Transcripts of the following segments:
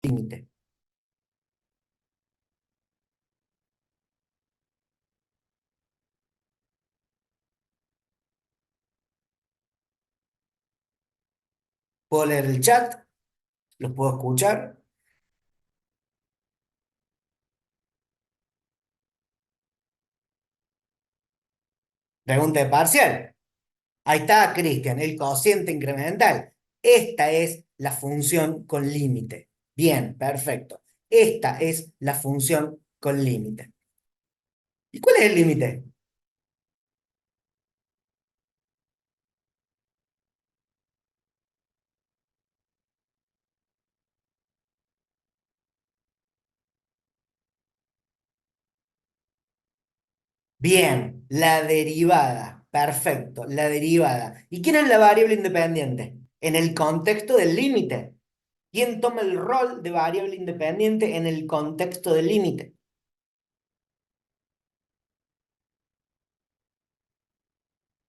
límite. Puedo leer el chat, los puedo escuchar. Pregunta de parcial. Ahí está, Cristian, el cociente incremental. Esta es la función con límite. Bien, perfecto. Esta es la función con límite. ¿Y cuál es el límite? Bien, la derivada. Perfecto, la derivada. ¿Y quién es la variable independiente? En el contexto del límite. ¿Quién toma el rol de variable independiente en el contexto del límite?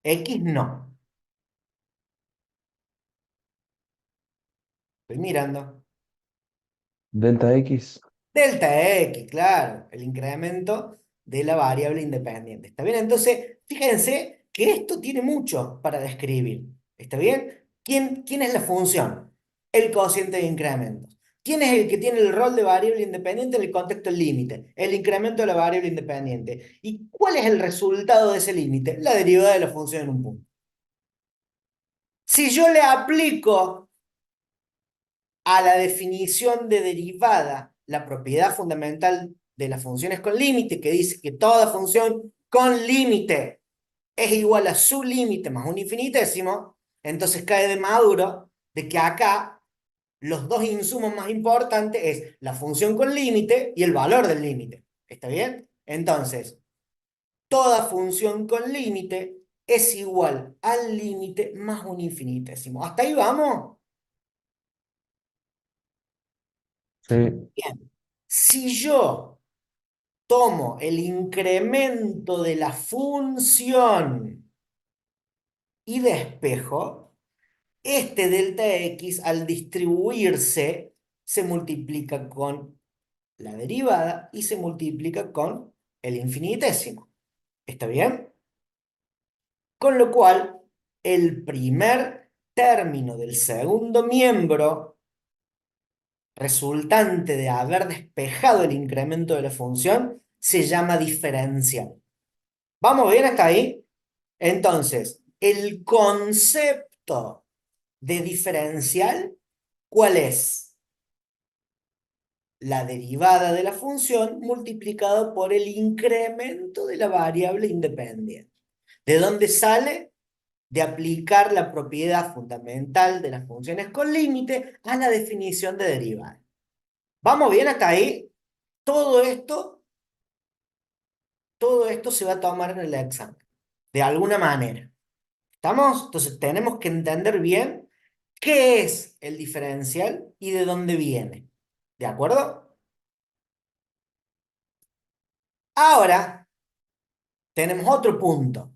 X no. Estoy mirando. Delta X. Delta X, claro, el incremento de la variable independiente. ¿Está bien? Entonces, fíjense que esto tiene mucho para describir. ¿Está bien? ¿Quién es la función? El cociente de incrementos. ¿Quién es el que tiene el rol de variable independiente en el contexto del límite? El incremento de la variable independiente. ¿Y cuál es el resultado de ese límite? La derivada de la función en un punto. Si yo le aplico a la definición de derivada, la propiedad fundamental de las funciones con límite, que dice que toda función con límite es igual a su límite más un infinitésimo, entonces cae de maduro de que acá los dos insumos más importantes es la función con límite y el valor del límite. ¿Está bien? Entonces, toda función con límite es igual al límite más un infinitésimo. ¿Hasta ahí vamos? Sí, Bien. Si yo tomo el incremento de la función y despejo, este delta X al distribuirse se multiplica con la derivada y se multiplica con el infinitésimo. ¿Está bien? Con lo cual, el primer término del segundo miembro resultante de haber despejado el incremento de la función se llama diferencial. ¿Vamos bien hasta ahí? Entonces, el concepto de diferencial, ¿cuál es? La derivada de la función multiplicado por el incremento de la variable independiente. ¿De dónde sale? De aplicar la propiedad fundamental de las funciones con límite a la definición de derivada. ¿Vamos bien hasta ahí? Todo esto, todo esto se va a tomar en el examen, de alguna manera. ¿Estamos? Entonces tenemos que entender bien qué es el diferencial y de dónde viene. ¿De acuerdo? Ahora tenemos otro punto,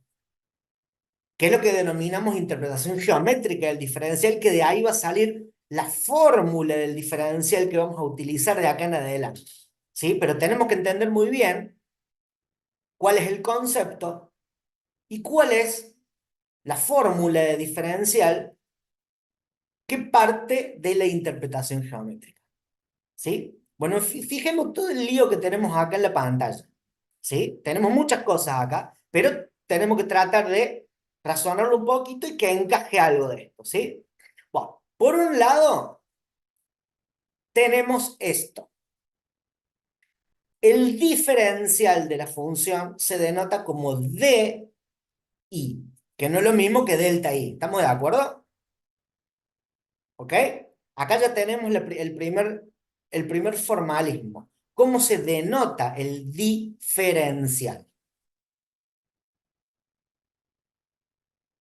que es lo que denominamos interpretación geométrica del diferencial, que de ahí va a salir la fórmula del diferencial que vamos a utilizar de acá en adelante. ¿Sí? Pero tenemos que entender muy bien cuál es el concepto y cuál es la fórmula de diferencial que parte de la interpretación geométrica. ¿Sí? Bueno, fijemos todo el lío que tenemos acá en la pantalla. ¿Sí? Tenemos muchas cosas acá, pero tenemos que tratar de razonarlo un poquito y que encaje algo de esto. ¿Sí? Bueno, por un lado, tenemos esto. El diferencial de la función se denota como DI, que no es lo mismo que delta I. ¿Estamos de acuerdo? ¿Ok? Acá ya tenemos el primer formalismo. ¿Cómo se denota el diferencial?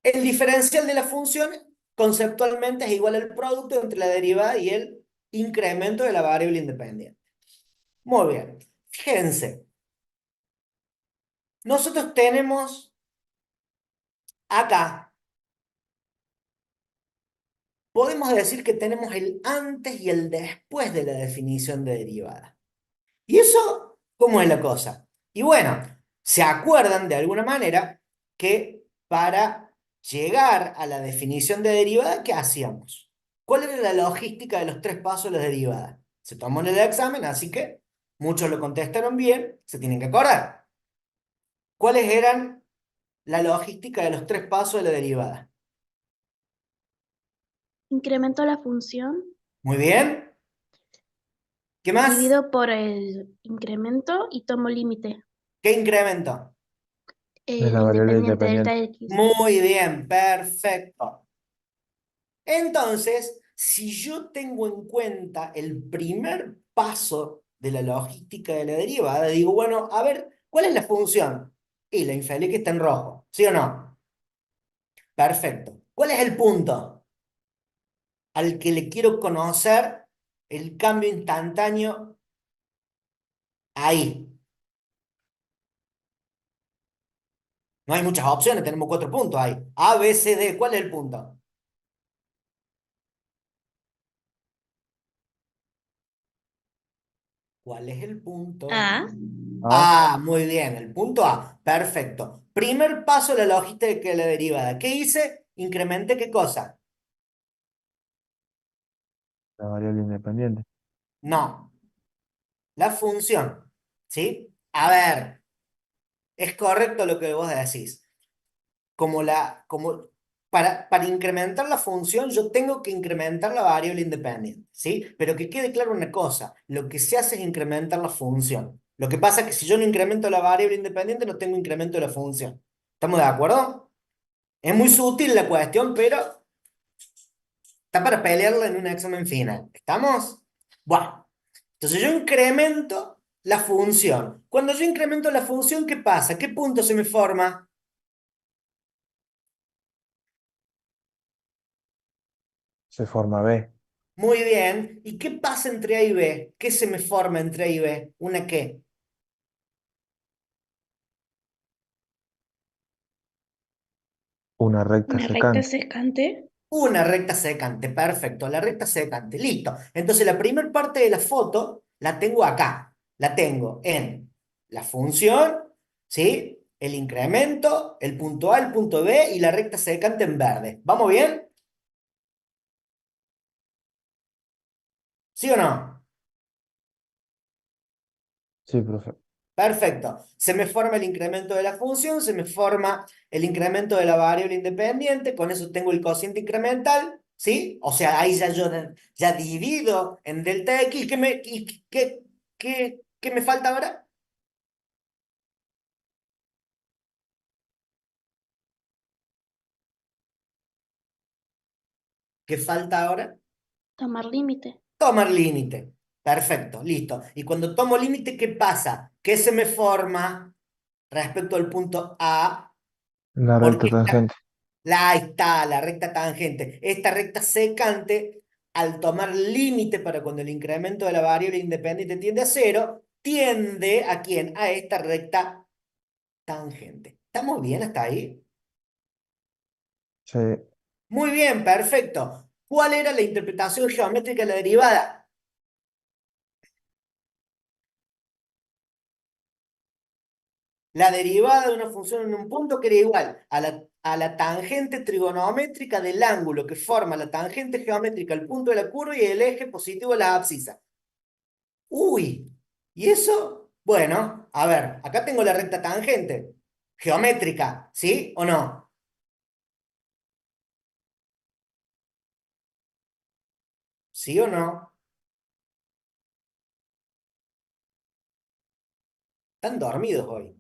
El diferencial de la función conceptualmente es igual al producto entre la derivada y el incremento de la variable independiente. Muy bien. Fíjense, nosotros tenemos acá podemos decir que tenemos el antes y el después de la definición de derivada. ¿Y eso cómo es la cosa? Y bueno, se acuerdan de alguna manera que para llegar a la definición de derivada, ¿qué hacíamos? ¿Cuál era la logística de los tres pasos de la derivada? Se tomó en el examen, así que muchos lo contestaron bien, se tienen que acordar. ¿Cuáles eran la logística de los tres pasos de la derivada? Incremento la función, Muy bien. ¿Qué más? divido por el incremento y tomo límite. ¿Qué incremento? Es El la variable independiente delta independiente. X. Muy bien, perfecto. Entonces, si yo tengo en cuenta el primer paso de la logística de la derivada, digo, bueno, a ver, ¿cuál es la función? Y la infeliz que está en rojo, ¿sí o no? Perfecto. ¿Cuál es el punto al que le quiero conocer el cambio instantáneo ahí? No hay muchas opciones, tenemos cuatro puntos ahí. A, B, C, D, ¿cuál es el punto? ¿Cuál es el punto? A. A, Ah, muy bien, el punto A. Perfecto. Primer paso de la lógica de la derivada. ¿Qué hice? Incrementé qué cosa. la variable independiente. No, la función. ¿Sí? A ver, es correcto lo que vos decís. Para incrementar la función, yo tengo que incrementar la variable independiente. ¿Sí? Pero que quede claro una cosa: lo que se hace es incrementar la función. Lo que pasa es que si yo no incremento la variable independiente, no tengo incremento de la función. ¿Estamos de acuerdo? Es muy sutil la cuestión, pero está para pelearla en un examen final. ¿Estamos? Bueno, entonces yo incremento la función. Cuando yo incremento la función, ¿qué pasa? ¿Qué punto se me forma? Se forma B. Muy bien. ¿Y qué pasa entre A y B? ¿Qué se me forma entre A y B? ¿Una qué? Una recta Una recta secante. secante. Una recta secante. Perfecto, la recta secante. Listo. Entonces la primera parte de la foto la tengo acá. La tengo en la función, ¿sí? El incremento, el punto A, el punto B y la recta secante en verde. ¿Vamos bien? ¿Sí o no? Sí, profe. Perfecto. Se me forma el incremento de la función, se me forma el incremento de la variable independiente, con eso tengo el cociente incremental, ¿sí? O sea, ahí ya yo ya divido en delta X. ¿Qué me falta ahora? ¿Qué falta ahora? Tomar límite. Tomar límite. Perfecto, listo. Y cuando tomo límite, ¿qué pasa? ¿Qué se me forma respecto al punto A? La recta Porque tangente. ahí está, la recta tangente. Esta recta secante, al tomar límite para cuando el incremento de la variable independiente tiende a cero, tiende ¿a quién? A esta recta tangente. ¿Estamos bien hasta ahí? Sí. Muy bien, perfecto. ¿Cuál era la interpretación geométrica de la derivada? La derivada de una función en un punto que era igual a la tangente trigonométrica del ángulo que forma la tangente geométrica al punto de la curva y el eje positivo de la abscisa. Uy, ¿y eso? Bueno, a ver, acá tengo la recta tangente geométrica, ¿sí o no? ¿Sí o no? Están dormidos hoy.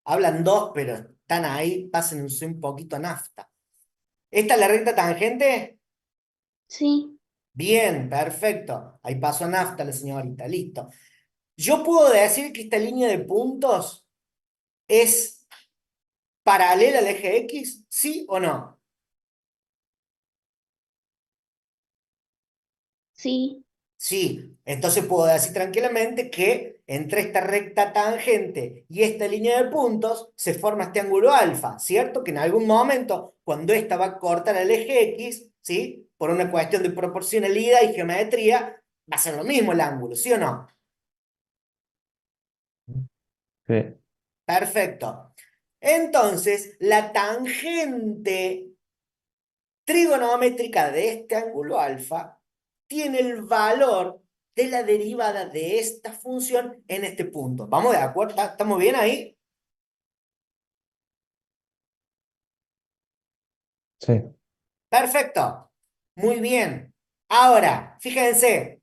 Hablan dos, pero están ahí, pásense un poquito a nafta. ¿Esta es la recta tangente? Sí, Bien, perfecto. Ahí pasó a nafta la señorita, listo. Yo puedo decir que esta línea de puntos es paralela al eje X, ¿sí o no? sí. Sí, entonces puedo decir tranquilamente que entre esta recta tangente y esta línea de puntos se forma este ángulo alfa, ¿cierto? Que en algún momento, cuando esta va a cortar el eje X, ¿sí? Por una cuestión de proporcionalidad y geometría, va a ser lo mismo el ángulo, ¿sí o no? Sí, Perfecto. Entonces, la tangente trigonométrica de este ángulo alfa tiene el valor de la derivada de esta función en este punto. ¿Vamos de acuerdo? ¿Estamos bien ahí? sí, Perfecto. Muy bien. Ahora, fíjense,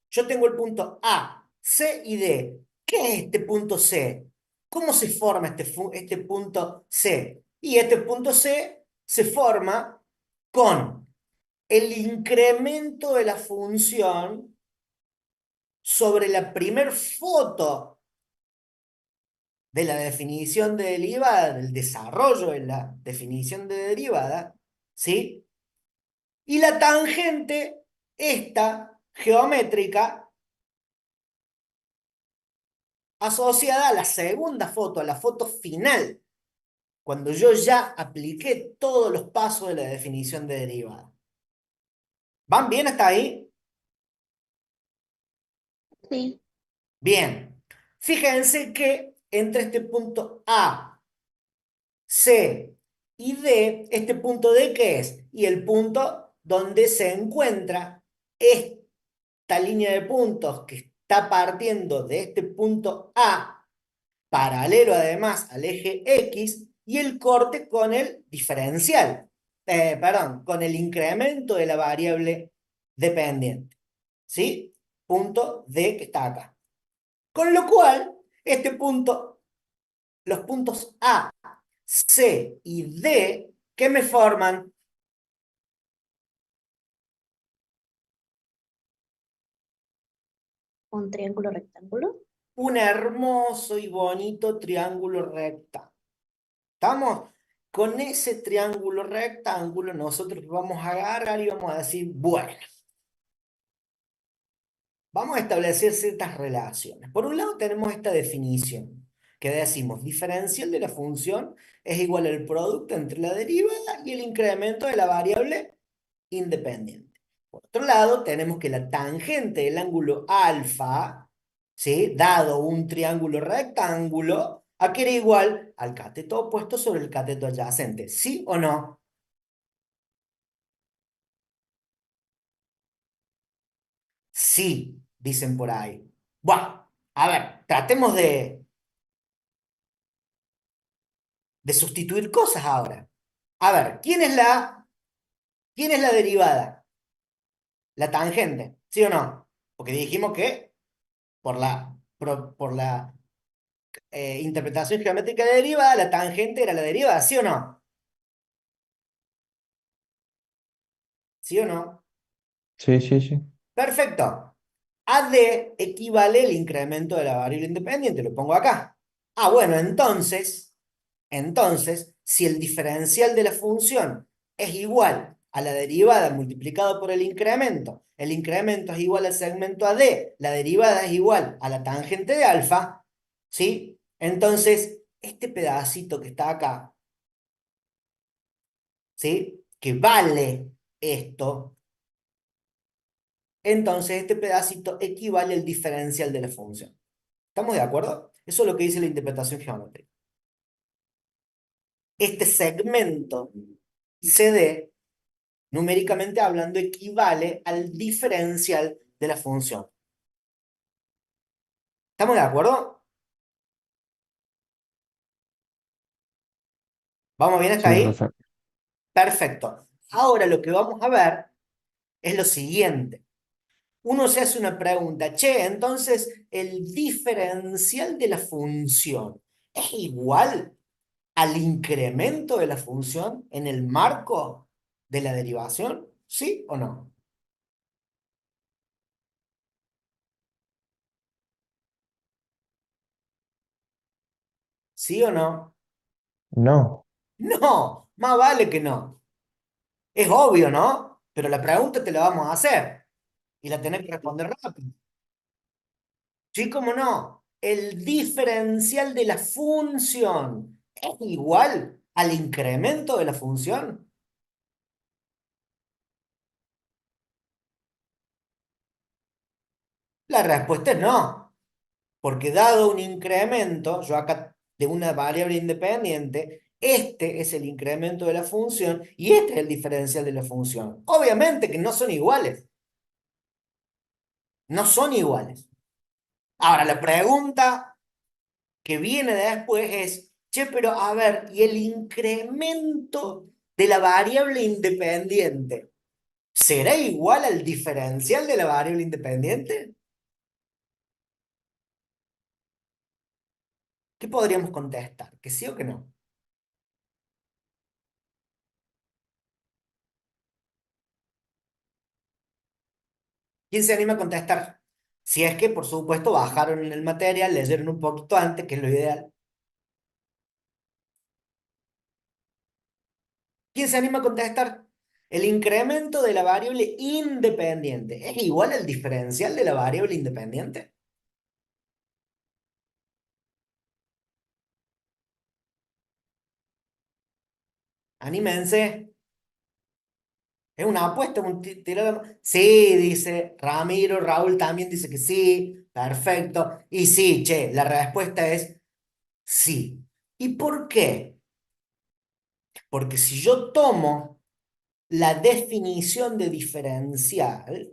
yo tengo el punto A, C y D. ¿Qué es este punto C? ¿Cómo se forma este punto C? Y este punto C se forma con el incremento de la función sobre la primer foto de la definición de derivada, del desarrollo de la definición de derivada, ¿sí? Y la tangente, esta geométrica, asociada a la segunda foto, a la foto final, cuando yo ya apliqué todos los pasos de la definición de derivada. ¿Van bien hasta ahí? Sí. Bien. Fíjense que entre este punto A, C y D, ¿este punto D qué es? Y el punto donde se encuentra esta línea de puntos que está partiendo de este punto A, paralelo además al eje X, y el corte con el diferencial, perdón, con el incremento de la variable dependiente, ¿sí? Punto D que está acá. Con lo cual, este punto, los puntos A, C y D, ¿qué me forman? Un triángulo rectángulo. Un hermoso y bonito triángulo recta. ¿Estamos? Con ese triángulo rectángulo nosotros vamos a agarrar y vamos a decir, bueno, vamos a establecer ciertas relaciones. Por un lado tenemos esta definición que decimos, diferencial de la función es igual al producto entre la derivada y el incremento de la variable independiente. Por otro lado, tenemos que la tangente del ángulo alfa, ¿sí? Dado un triángulo rectángulo, ¿a qué era igual? Al cateto opuesto sobre el cateto adyacente. ¿Sí o no? Sí, dicen por ahí. Bueno, a ver, tratemos de sustituir cosas ahora. A ver, ¿quién es la derivada? La tangente, ¿sí o no? Porque dijimos que por la interpretación geométrica de derivada, la tangente era la derivada, ¿sí o no? ¿Sí o no? sí, sí, sí. Perfecto. AD equivale el incremento de la variable independiente, lo pongo acá. Ah, bueno, entonces, si el diferencial de la función es igual a la derivada multiplicado por el incremento es igual al segmento AD, la derivada es igual a la tangente de alfa, ¿sí? Entonces, este pedacito que está acá, ¿sí? Que vale esto, entonces este pedacito equivale al diferencial de la función. ¿Estamos de acuerdo? Eso es lo que dice la interpretación geométrica. Este segmento CD, numéricamente hablando, equivale al diferencial de la función. ¿Estamos de acuerdo? ¿Vamos bien hasta Sí, ahí? profe. Perfecto. Ahora lo que vamos a ver es lo siguiente. Uno se hace una pregunta, che, entonces, ¿el diferencial de la función es igual al incremento de la función en el marco de la derivación? ¿Sí o no? ¿Sí o no? No, No, más vale que no. Es obvio, ¿no? Pero la pregunta te la vamos a hacer. y la tenés que responder rápido. Sí, cómo no. El diferencial de la función es igual al incremento de la función. La respuesta es no, porque dado un incremento, yo acá de una variable independiente, este es el incremento de la función y este es el diferencial de la función. Obviamente que no son iguales, no son iguales. Ahora, la pregunta que viene después es, che, pero a ver, ¿y el incremento de la variable independiente será igual al diferencial de la variable independiente? ¿Qué podríamos contestar? ¿Que sí o que no? ¿Quién se anima a contestar? Si es que, por supuesto, bajaron en el material, leyeron un poquito antes, que es lo ideal. ¿Quién se anima a contestar? El incremento de la variable independiente es igual al diferencial de la variable independiente. Anímense. Es una apuesta, Sí, dice Ramiro, Raúl también dice que sí, perfecto. Y sí, che, la respuesta es sí. ¿Y por qué? Porque si yo tomo la definición de diferencial,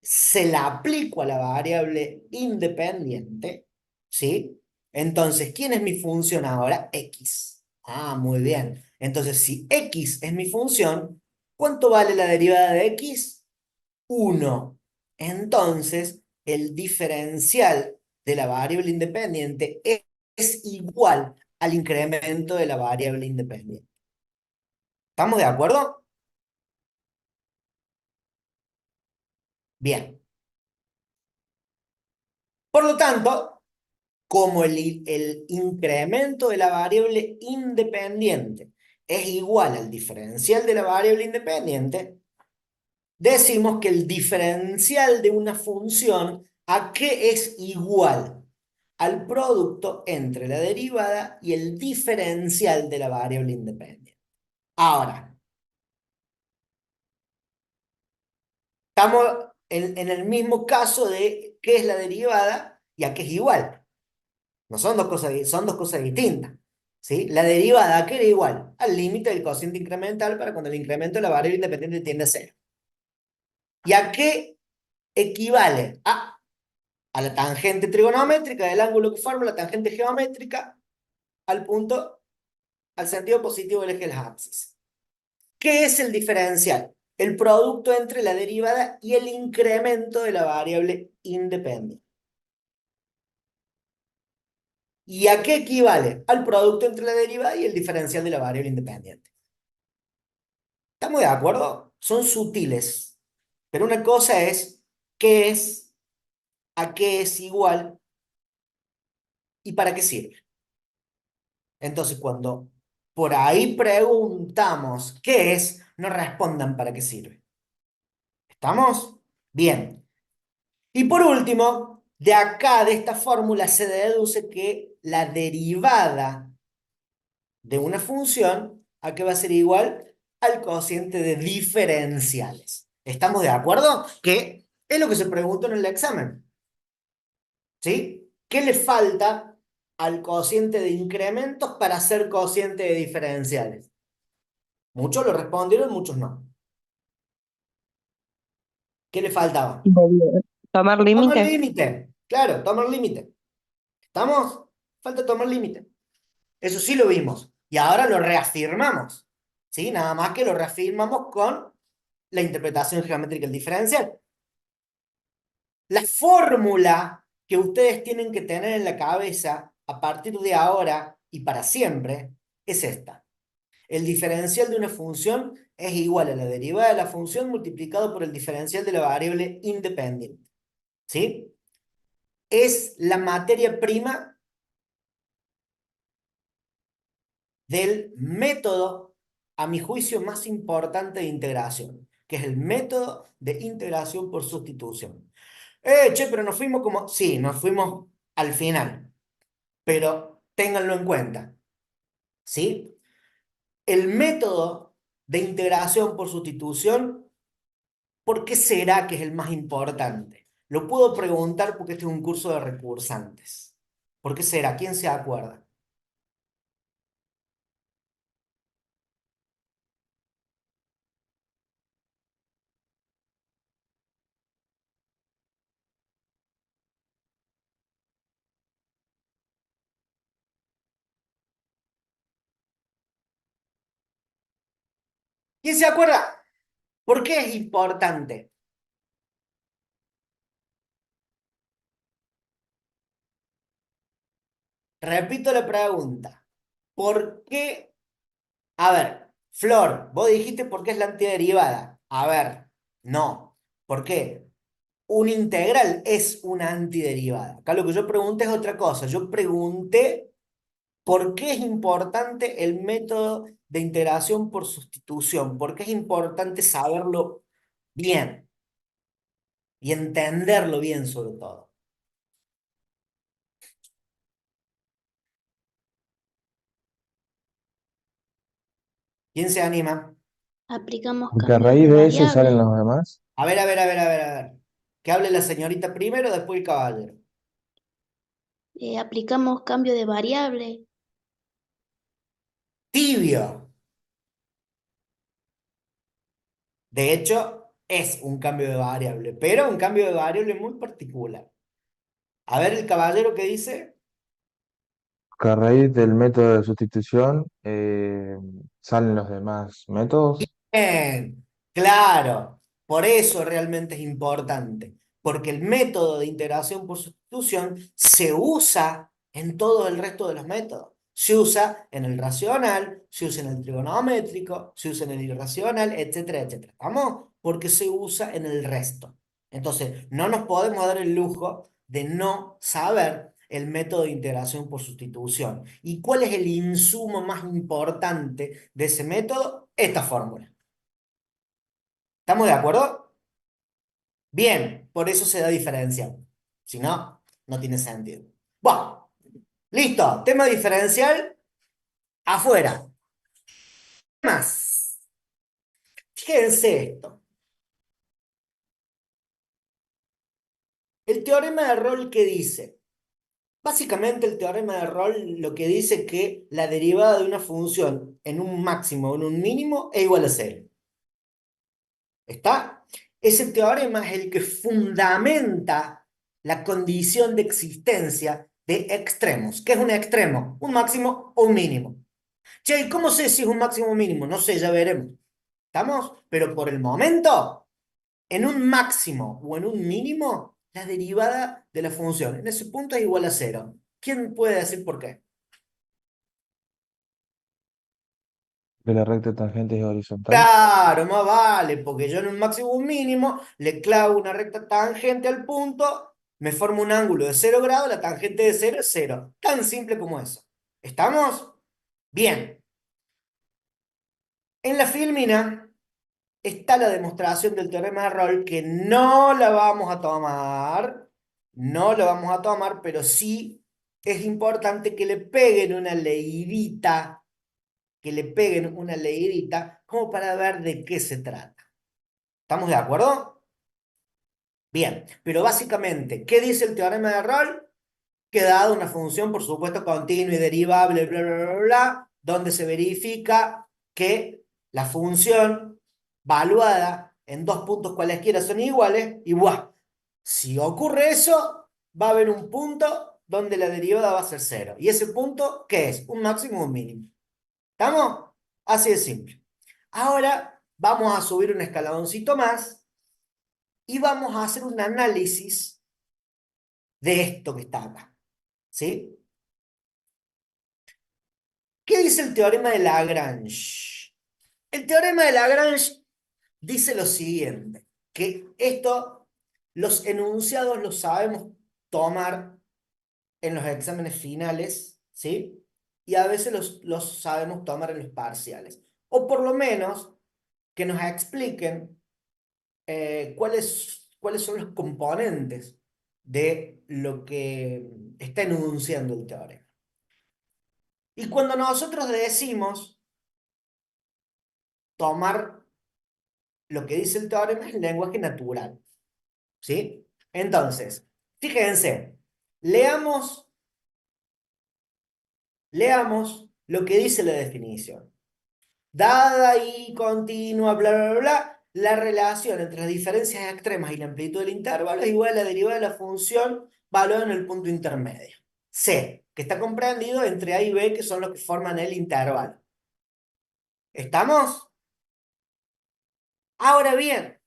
se la aplico a la variable independiente, ¿sí? Entonces, ¿quién es mi función ahora? X. Ah, muy bien. Entonces, si X es mi función, ¿cuánto vale la derivada de X? 1. Entonces, el diferencial de la variable independiente es igual al incremento de la variable independiente. ¿Estamos de acuerdo? Bien. Por lo tanto, como el incremento de la variable independiente es igual al diferencial de la variable independiente, decimos que el diferencial de una función, ¿a qué es igual? Al producto entre la derivada y el diferencial de la variable independiente. Ahora, estamos en el mismo caso de qué es la derivada y a qué es igual. No son dos cosas, son dos cosas distintas. ¿Sí? La derivada, ¿a qué era igual? Al límite del cociente incremental para cuando el incremento de la variable independiente tiende a cero. ¿Y a qué equivale? A la tangente trigonométrica del ángulo que forma la tangente geométrica al punto, al sentido positivo del eje del ábscis. ¿Qué es el diferencial? El producto entre la derivada y el incremento de la variable independiente. ¿Y a qué equivale? Al producto entre la derivada y el diferencial de la variable independiente. ¿Estamos de acuerdo? Son sutiles. Pero una cosa es qué es, a qué es igual y para qué sirve. Entonces, cuando por ahí preguntamos qué es, no respondan para qué sirve. ¿Estamos? Bien. Y por último, de acá, de esta fórmula, se deduce que la derivada de una función, ¿a qué va a ser igual? Al cociente de diferenciales. ¿Estamos de acuerdo? Que es lo que se preguntó en el examen. ¿Sí? ¿Qué le falta al cociente de incrementos para ser cociente de diferenciales? Muchos lo respondieron, muchos no. ¿Qué le faltaba? Tomar Tomar límite. límite. Claro, tomar límite. ¿Estamos? Falta tomar límite. Eso sí lo vimos. Y ahora lo reafirmamos. ¿Sí? Nada más que lo reafirmamos con la interpretación geométrica del diferencial. La fórmula que ustedes tienen que tener en la cabeza a partir de ahora y para siempre es esta. El diferencial de una función es igual a la derivada de la función multiplicado por el diferencial de la variable independiente. ¿Sí? Es la materia prima del método, a mi juicio, más importante de integración. que es el método de integración por sustitución. Che, pero nos fuimos como... Sí, nos fuimos al final, pero ténganlo en cuenta, ¿sí? El método de integración por sustitución, ¿por qué será que es el más importante? Lo puedo preguntar porque este es un curso de recursantes. ¿Por qué será? ¿Quién se acuerda? ¿Quién se acuerda? ¿Por qué es importante? Repito la pregunta. ¿Por qué? A ver, Flor, vos dijiste por qué es la antiderivada. A ver, no. ¿Por qué? Un integral es una antiderivada. Acá lo que yo pregunté es otra cosa. Yo pregunté por qué es importante el método de integración por sustitución. ¿Por qué es importante saberlo bien y entenderlo bien sobre todo? ¿Quién se anima? Aplicamos Porque a cambios de raíz de eso salen variable. los demás. A ver, a ver, a ver, a ver, a ver. Que hable la señorita primero, después el caballero. Aplicamos cambio de variable. Tibio. De hecho, es un cambio de variable, pero un cambio de variable muy particular. A ver el caballero que dice. Que a raíz del método de sustitución salen los demás métodos. Bien, claro, por eso realmente es importante, porque el método de integración por sustitución se usa en todo el resto de los métodos. Se usa en el racional, se usa en el trigonométrico, se usa en el irracional, etcétera, etcétera. ¿Vamos? Porque se usa en el resto. Entonces, no nos podemos dar el lujo de no saber el método de integración por sustitución. ¿Y cuál es el insumo más importante de ese método? Esta fórmula. ¿Estamos de acuerdo? Bien, por eso se da diferencial. Si no, no tiene sentido. Bueno, listo. Tema diferencial, afuera. ¿Qué más? Fíjense esto. El teorema de Rolle, ¿qué dice? Básicamente el teorema de Rolle lo que dice es que la derivada de una función en un máximo o en un mínimo es igual a cero. ¿Está? Ese teorema es el que fundamenta la condición de existencia de extremos. ¿Qué es un extremo? Un máximo o un mínimo. Che, ¿y cómo sé si es un máximo o un mínimo? No sé, ya veremos. ¿Estamos? Pero por el momento, en un máximo o en un mínimo, la derivada de la función en ese punto es igual a cero. ¿Quién puede decir por qué? De la recta tangente es horizontal. Claro, más vale, porque yo en un máximo o un mínimo le clavo una recta tangente al punto, me formo un ángulo de 0 grados, la tangente de cero es cero. Tan simple como eso. ¿Estamos? Bien. En la filmina está la demostración del teorema de Rolle que no la vamos a tomar, no la vamos a tomar, pero sí es importante que le peguen una leidita, que le peguen una leidita como para ver de qué se trata. ¿Estamos de acuerdo? Bien, pero básicamente, ¿qué dice el teorema de Rolle? Que dado una función, por supuesto, continua y derivable, bla, bla, bla, bla, bla, donde se verifica que la función valuada en dos puntos cualesquiera son iguales, y ¡buah! Si ocurre eso, va a haber un punto donde la derivada va a ser cero. ¿Y ese punto qué es? Un máximo o un mínimo. ¿Estamos? Así de simple. Ahora vamos a subir un escaloncito más y vamos a hacer un análisis de esto que está acá. ¿Sí? ¿Qué dice el teorema de Lagrange? El teorema de Lagrange dice lo siguiente, que esto, los enunciados los sabemos tomar en los exámenes finales, ¿sí? Y a veces los sabemos tomar en los parciales. O por lo menos que nos expliquen cuáles son los componentes de lo que está enunciando el teorema. Y cuando nosotros decimos tomar lo que dice el teorema es el lenguaje natural, ¿sí? Entonces, fíjense, leamos, leamos lo que dice la definición. Dada y continua, bla, bla, bla, bla, la relación entre las diferencias extremas y la amplitud del intervalo es igual a la derivada de la función valorada en el punto intermedio. C, que está comprendido entre A y B, que son los que forman el intervalo. ¿Estamos? Ahora bien,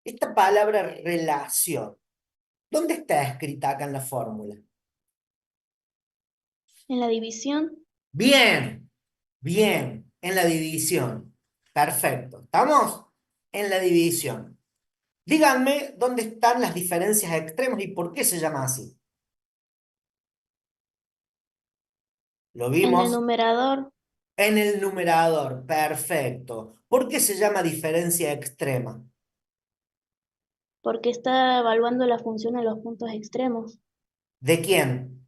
esta palabra relación, ¿dónde está escrita acá en la fórmula? En la división, Bien, bien, en la división. Perfecto. ¿Estamos? En la división. Díganme dónde están las diferencias extremas y por qué se llama así. Lo en el vimos numerador, en el numerador. Perfecto. ¿Por qué se llama diferencia extrema? porque está evaluando la función en los puntos extremos ¿De quién?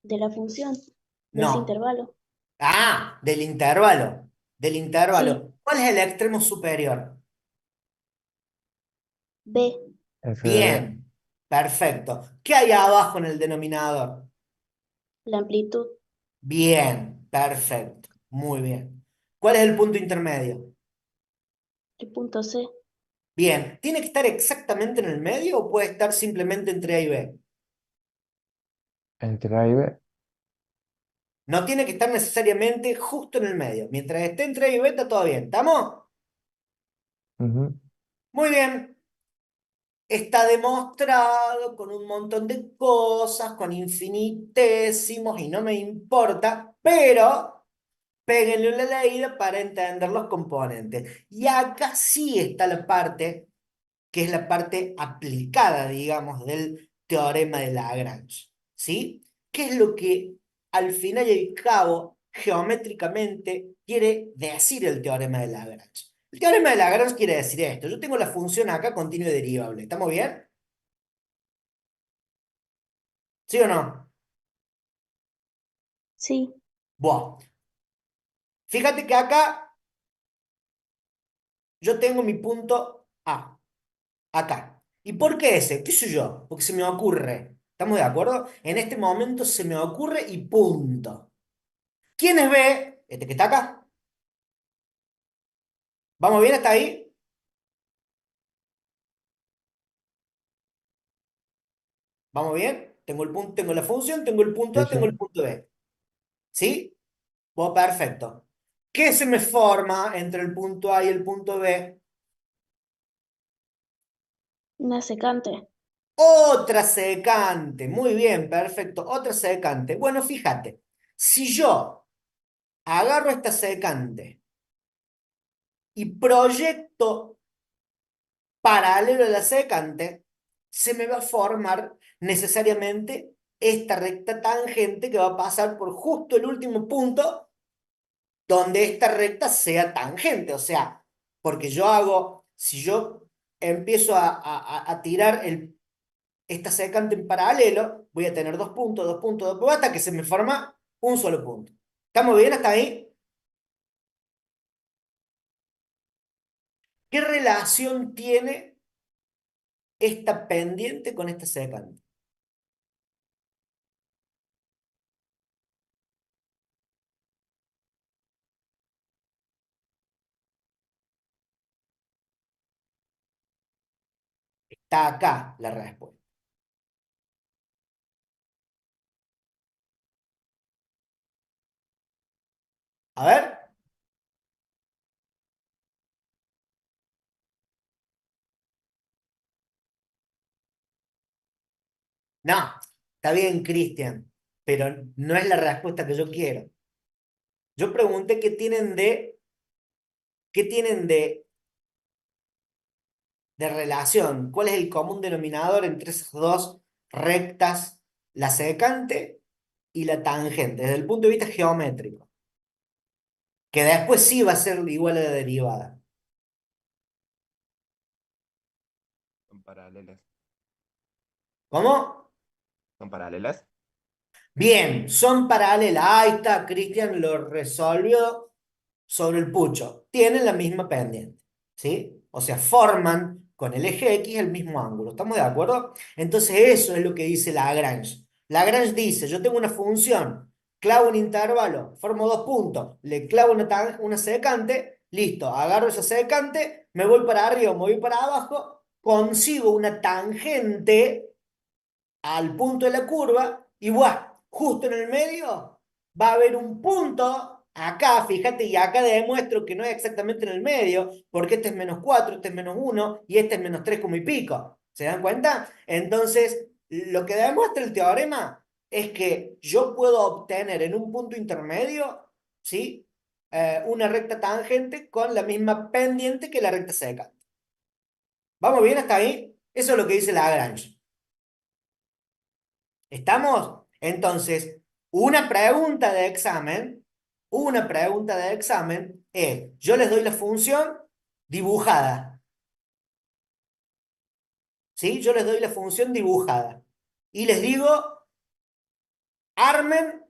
de la función, de ese No. intervalo. Ah, del intervalo. Del Sí, intervalo. ¿Cuál es el extremo superior? B, F de B. Bien. Perfecto. ¿Qué hay abajo en el denominador? la amplitud, Bien. Perfecto. Muy bien. ¿Cuál es el punto intermedio? el punto C, Bien. ¿Tiene que estar exactamente en el medio o puede estar simplemente entre A y B? Entre A y B. No tiene que estar necesariamente justo en el medio. Mientras esté entre A y B está todo bien. ¿Estamos? Ujú. Muy bien. Está demostrado con un montón de cosas, con infinitésimos y no me importa, pero péguenle una leída para entender los componentes. Y acá sí está la parte que es la parte aplicada, digamos, del teorema de Lagrange, ¿sí? ¿Qué es lo que al final y al cabo, geométricamente, quiere decir el teorema de Lagrange? El teorema de Lagrange quiere decir esto. Yo tengo la función acá continua y derivable. ¿Estamos bien? ¿Sí o no? sí, Buah. Fíjate que acá yo tengo mi punto A, acá. ¿Y por qué ese? ¿Qué sé yo? Porque se me ocurre. ¿Estamos de acuerdo? En este momento se me ocurre y punto. ¿Quién es B? Este que está acá. ¿Vamos bien hasta ahí? ¿Vamos bien? Tengo el punto, tengo la función, tengo el punto Sí, A, sí. tengo el punto B. ¿Sí? Bueno, perfecto. ¿Qué se me forma entre el punto A y el punto B? una secante, Otra secante. Muy bien, perfecto. Otra secante. Bueno, fíjate. Si yo agarro esta secante y proyecto paralelo a la secante, se me va a formar necesariamente esta recta tangente que va a pasar por justo el último punto donde esta recta sea tangente. O sea, porque yo hago, si yo empiezo a tirar esta secante en paralelo, voy a tener dos puntos, dos puntos, hasta que se me forma un solo punto. ¿Estamos bien hasta ahí? ¿Qué relación tiene esta pendiente con esta secante? Está acá la respuesta. A ver. No, está bien, Cristian, pero no es la respuesta que yo quiero. Yo pregunté qué tienen de relación, cuál es el común denominador entre esas dos rectas, la secante y la tangente, desde el punto de vista geométrico, que después sí va a ser igual a la derivada. paralelas. ¿Cómo? ¿Son paralelas? Bien, son paralelas. Ahí está, Cristian lo resolvió sobre el pucho. Tienen la misma pendiente, ¿sí? O sea, forman con el eje X el mismo ángulo. ¿Estamos de acuerdo? Entonces eso es lo que dice Lagrange. Lagrange dice, yo tengo una función, clavo un intervalo, formo dos puntos, le clavo una secante, listo, agarro esa secante, me voy para arriba, me voy para abajo, consigo una tangente al punto de la curva y ¡buah! Justo en el medio va a haber un punto acá, fíjate, y acá demuestro que no es exactamente en el medio, porque este es -4, este es -1 y este es -3 como y pico. ¿Se dan cuenta? Entonces, lo que demuestra el teorema es que yo puedo obtener en un punto intermedio, ¿sí? Una recta tangente con la misma pendiente que la recta seca. ¿Vamos bien hasta ahí? Eso es lo que dice Lagrange. ¿Estamos? Entonces, una pregunta de examen es, yo les doy la función dibujada, ¿sí? Yo les doy la función dibujada y les digo, armen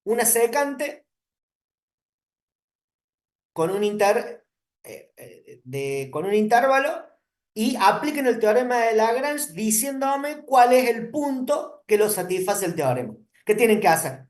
una secante con con un intervalo y apliquen el teorema de Lagrange diciéndome cuál es el punto que lo satisface el teorema. ¿Qué tienen que hacer?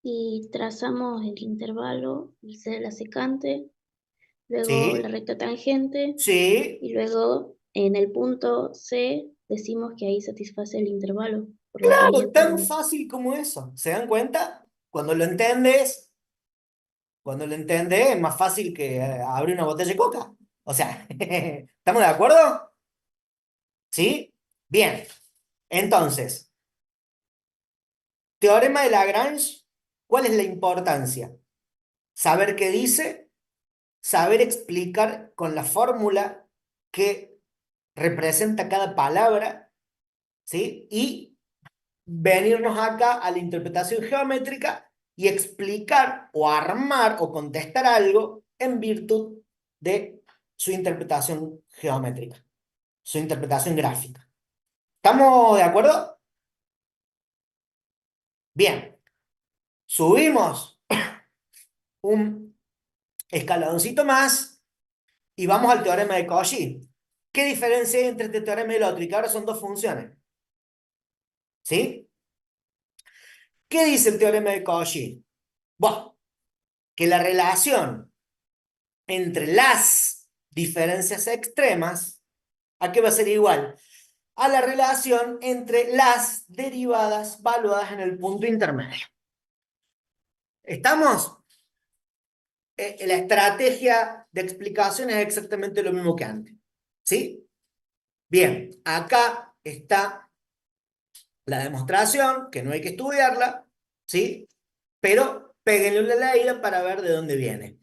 Y trazamos el intervalo, hice la secante, luego la ¿Sí? recta tangente, ¿Sí? y luego en el punto C decimos que ahí satisface el intervalo por la Claro, pendiente tan del... fácil como eso. ¿Se dan cuenta? Cuando lo entendés, es más fácil que abrir una botella de coca. O sea, ¿estamos de acuerdo? ¿Sí? Bien. Entonces, teorema de Lagrange, ¿cuál es la importancia? Saber qué dice, saber explicar con la fórmula que representa cada palabra, ¿sí? Y venirnos acá a la interpretación geométrica y explicar o armar o contestar algo en virtud de su interpretación geométrica, su interpretación gráfica. ¿Estamos de acuerdo? Bien, subimos un escaloncito más y vamos al teorema de Cauchy. ¿Qué diferencia hay entre este teorema y el otro? Y que ahora son dos funciones. ¿Sí? ¿Qué dice el teorema de Cauchy? Bueno, que la relación entre las diferencias extremas, ¿a qué va a ser igual? A la relación entre las derivadas valuadas en el punto intermedio. ¿Estamos? La estrategia de explicación es exactamente lo mismo que antes. ¿Sí? Bien, acá está la demostración, que no hay que estudiarla, ¿sí? Pero péguenle una leída para ver de dónde viene.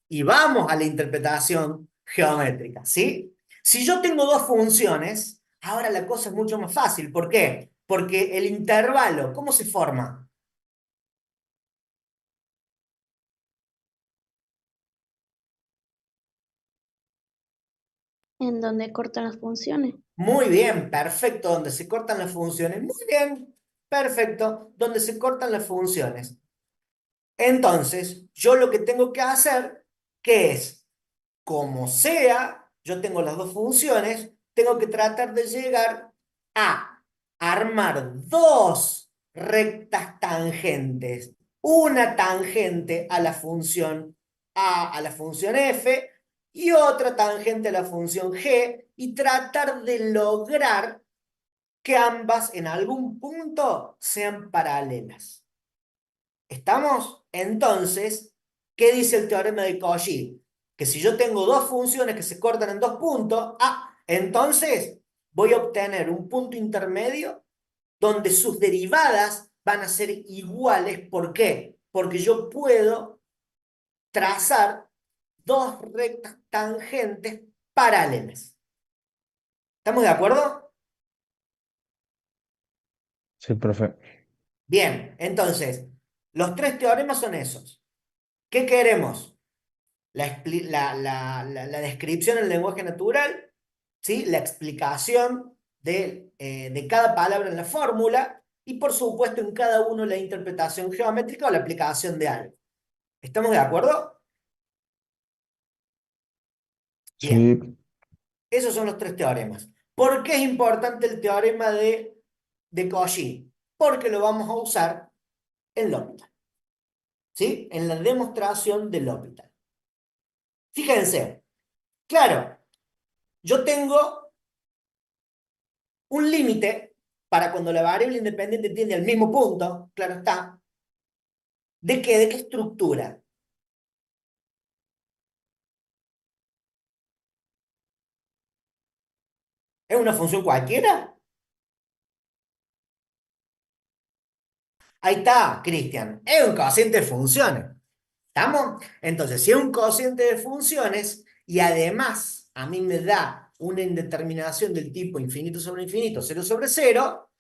Y vamos a la interpretación geométrica, ¿sí? Si yo tengo dos funciones, ahora la cosa es mucho más fácil. ¿Por qué? Porque el intervalo, ¿cómo se forma? en donde cortan las funciones. Muy bien, perfecto, donde se cortan las funciones. Muy bien, perfecto, donde se cortan las funciones. Entonces, yo lo que tengo que hacer, ¿qué es? Como sea, yo tengo las dos funciones, tengo que tratar de llegar a armar dos rectas tangentes. Una tangente a la función A, a la función F, y otra tangente a la función G, y tratar de lograr que ambas en algún punto sean paralelas. ¿Estamos? Entonces, ¿qué dice el teorema de Cauchy? Que si yo tengo dos funciones que se cortan en dos puntos, entonces voy a obtener un punto intermedio donde sus derivadas van a ser iguales. ¿Por qué? Porque yo puedo trazar dos rectas tangentes paralelas. ¿Estamos de acuerdo? Sí, profe. Bien, entonces, los tres teoremas son esos. ¿Qué queremos? La descripción en lenguaje natural, ¿sí? La explicación de cada palabra en la fórmula y, por supuesto, en cada uno la interpretación geométrica o la aplicación de algo. ¿Estamos de acuerdo? Bien, Sí, esos son los tres teoremas. ¿Por qué es importante el teorema de Cauchy? Porque lo vamos a usar en L'Hopital, ¿sí? En la demostración del L'Hopital. Fíjense, claro, yo tengo un límite para cuando la variable independiente tiende al mismo punto, claro está. ¿De qué? ¿De qué estructura? ¿Es una función cualquiera? Ahí está, Cristian. Es un cociente de funciones. ¿Estamos? Entonces, si es un cociente de funciones y además a mí me da una indeterminación del tipo infinito sobre infinito, cero sobre cero,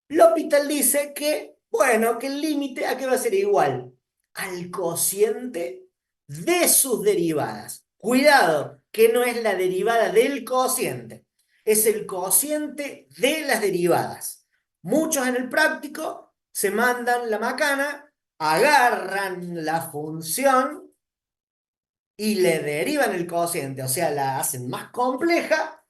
L'Hopital dice que, bueno, que el límite a qué va a ser igual al cociente de sus derivadas. Cuidado, que no es la derivada del cociente, es el cociente de las derivadas. Muchos en el práctico se mandan la macana, agarran la función y le derivan el cociente, o sea, la hacen más compleja.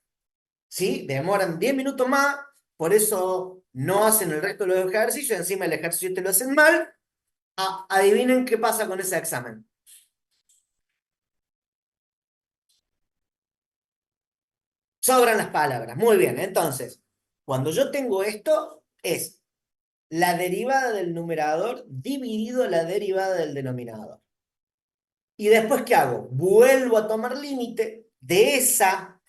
¿Sí? Demoran 10 minutos más, por eso no hacen el resto de los ejercicios, encima el ejercicio te lo hacen mal. Adivinen qué pasa con ese examen. Sobran las palabras. Muy bien, entonces, cuando yo tengo esto, es la derivada del numerador dividido la derivada del denominador. ¿Y después qué hago? Vuelvo a tomar límite de esa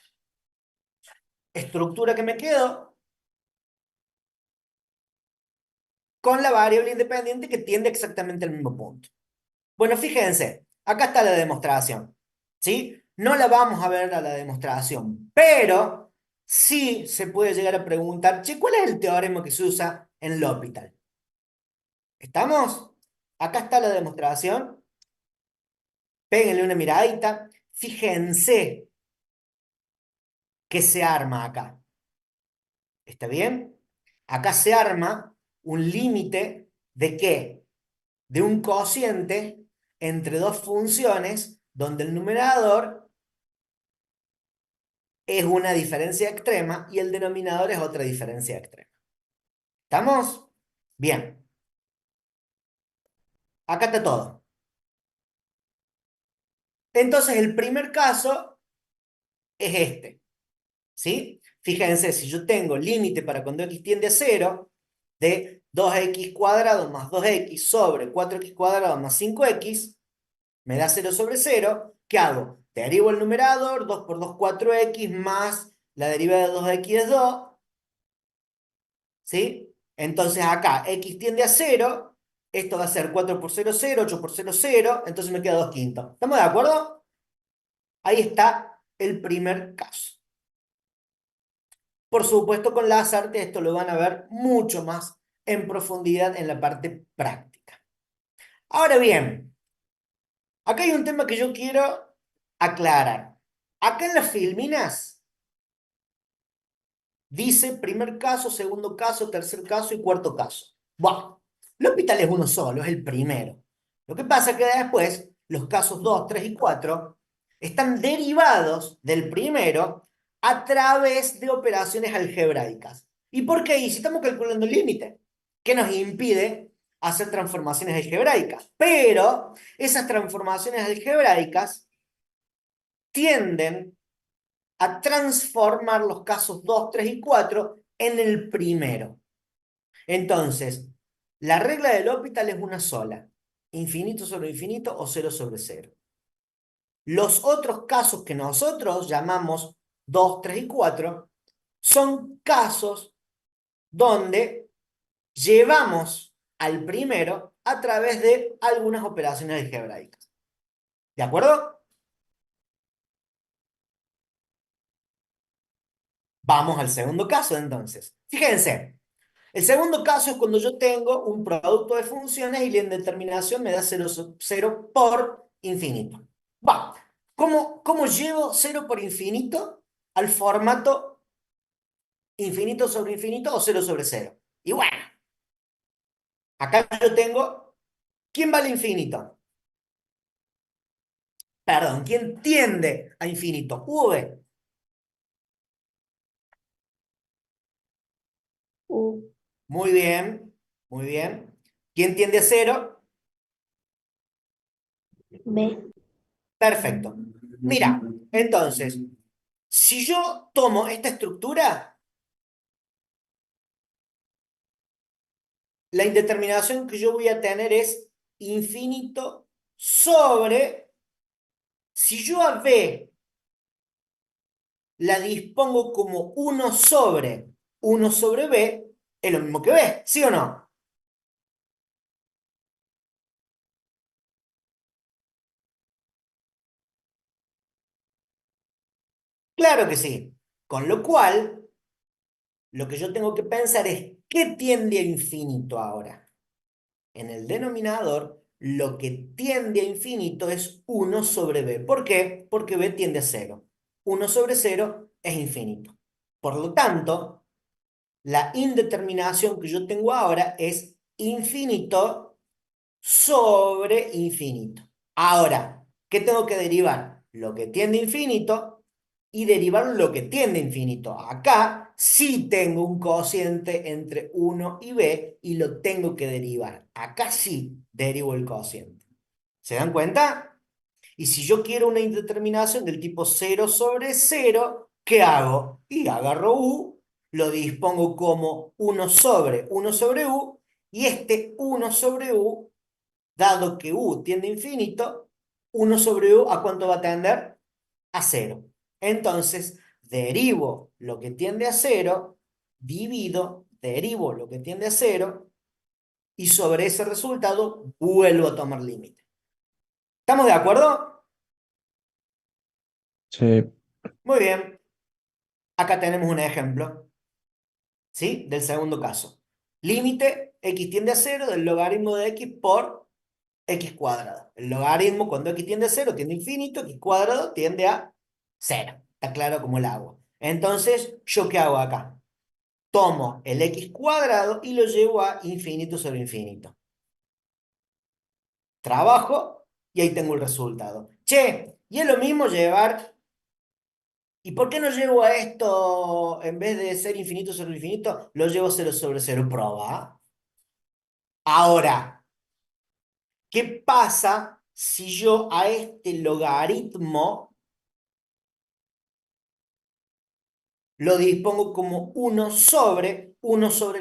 estructura que me quedó con la variable independiente que tiende exactamente al mismo punto. Bueno, fíjense, acá está la demostración, ¿sí? No la vamos a ver a la demostración, pero sí se puede llegar a preguntar, che, ¿cuál es el teorema que se usa en L'Hopital? ¿Estamos? Acá está la demostración, péguenle una miradita, fíjense qué se arma acá, ¿está bien? Acá se arma un límite de qué? De un cociente entre dos funciones donde el numerador es una diferencia extrema y el denominador es otra diferencia extrema. ¿Estamos? Bien. Acá está todo. Entonces, el primer caso es este, ¿sí? Fíjense, si yo tengo límite para cuando x tiende a cero de 2x cuadrado más 2x sobre 4x cuadrado más 5x, me da 0 sobre cero. ¿Qué hago? Derivo el numerador, 2 por 2, 4x, más la derivada de 2x es 2, ¿sí? Entonces acá x tiende a cero, esto va a ser 4 por cero, 0, 8 por cero, 0, entonces me queda 2 quintos. ¿Estamos de acuerdo? Ahí está el primer caso. Por supuesto, con las artes esto lo van a ver mucho más en profundidad en la parte práctica. Ahora bien, acá hay un tema que yo quiero aclarar. Acá en las filminas dice primer caso, segundo caso, tercer caso y cuarto caso. Bueno, el hospital es uno solo, es el primero. Lo que pasa es que después los casos 2, 3 y 4 están derivados del primero a través de operaciones algebraicas. ¿Y por qué? Y si estamos calculando el límite, ¿qué nos impide hacer transformaciones algebraicas? Pero esas transformaciones algebraicas tienden a transformar los casos 2, 3 y 4 en el primero. Entonces, la regla del L'Hopital es una sola: infinito sobre infinito o cero sobre cero. Los otros casos que nosotros llamamos 2, 3 y 4 son casos donde llevamos al primero a través de algunas operaciones algebraicas. ¿De acuerdo? Vamos al segundo caso entonces. Fíjense, el segundo caso es cuando yo tengo un producto de funciones y la indeterminación me da cero por infinito. Va, ¿cómo llevo cero por infinito al formato infinito sobre infinito o cero sobre cero? Y bueno, acá yo tengo, ¿quién va al infinito? Perdón, ¿quién tiende a infinito? V. U, Muy bien, muy bien. ¿Quién tiende a cero? B, Perfecto. Mira, entonces, si yo tomo esta estructura, la indeterminación que yo voy a tener es infinito sobre, si yo a B la dispongo como uno sobre B, es lo mismo que B, ¿sí o no? Claro que sí. Con lo cual, lo que yo tengo que pensar es, ¿qué tiende a infinito ahora? En el denominador, lo que tiende a infinito es uno sobre b. ¿Por qué? Porque b tiende a cero. Uno sobre cero es infinito. Por lo tanto, la indeterminación que yo tengo ahora es infinito sobre infinito. Ahora, ¿qué tengo que derivar? Lo que tiende a infinito y derivar lo que tiende a infinito. Acá sí tengo un cociente entre uno y b y lo tengo que derivar. Acá sí derivo el cociente. ¿Se dan cuenta? Y si yo quiero una indeterminación del tipo cero sobre cero, ¿qué hago? Y agarro u, lo dispongo como uno sobre u, y este uno sobre u, dado que u tiende a infinito, uno sobre u, ¿a cuánto va a tender? A cero. Entonces, derivo lo que tiende a cero, y sobre ese resultado vuelvo a tomar límite. ¿Estamos de acuerdo? Sí, Muy bien. Acá tenemos un ejemplo, ¿sí? Del segundo caso. Límite x tiende a cero del logaritmo de x por x cuadrado. El logaritmo cuando x tiende a cero tiende a infinito, x cuadrado tiende a cero. Está claro como el agua. Entonces, ¿yo qué hago acá? Tomo el x cuadrado y lo llevo a infinito sobre infinito. Trabajo y ahí tengo el resultado. Che, y es lo mismo llevar. ¿Y por qué no llevo a esto, en vez de ser infinito sobre infinito, lo llevo cero sobre cero? Proba. Ahora, ¿qué pasa si yo a este logaritmo lo dispongo como uno sobre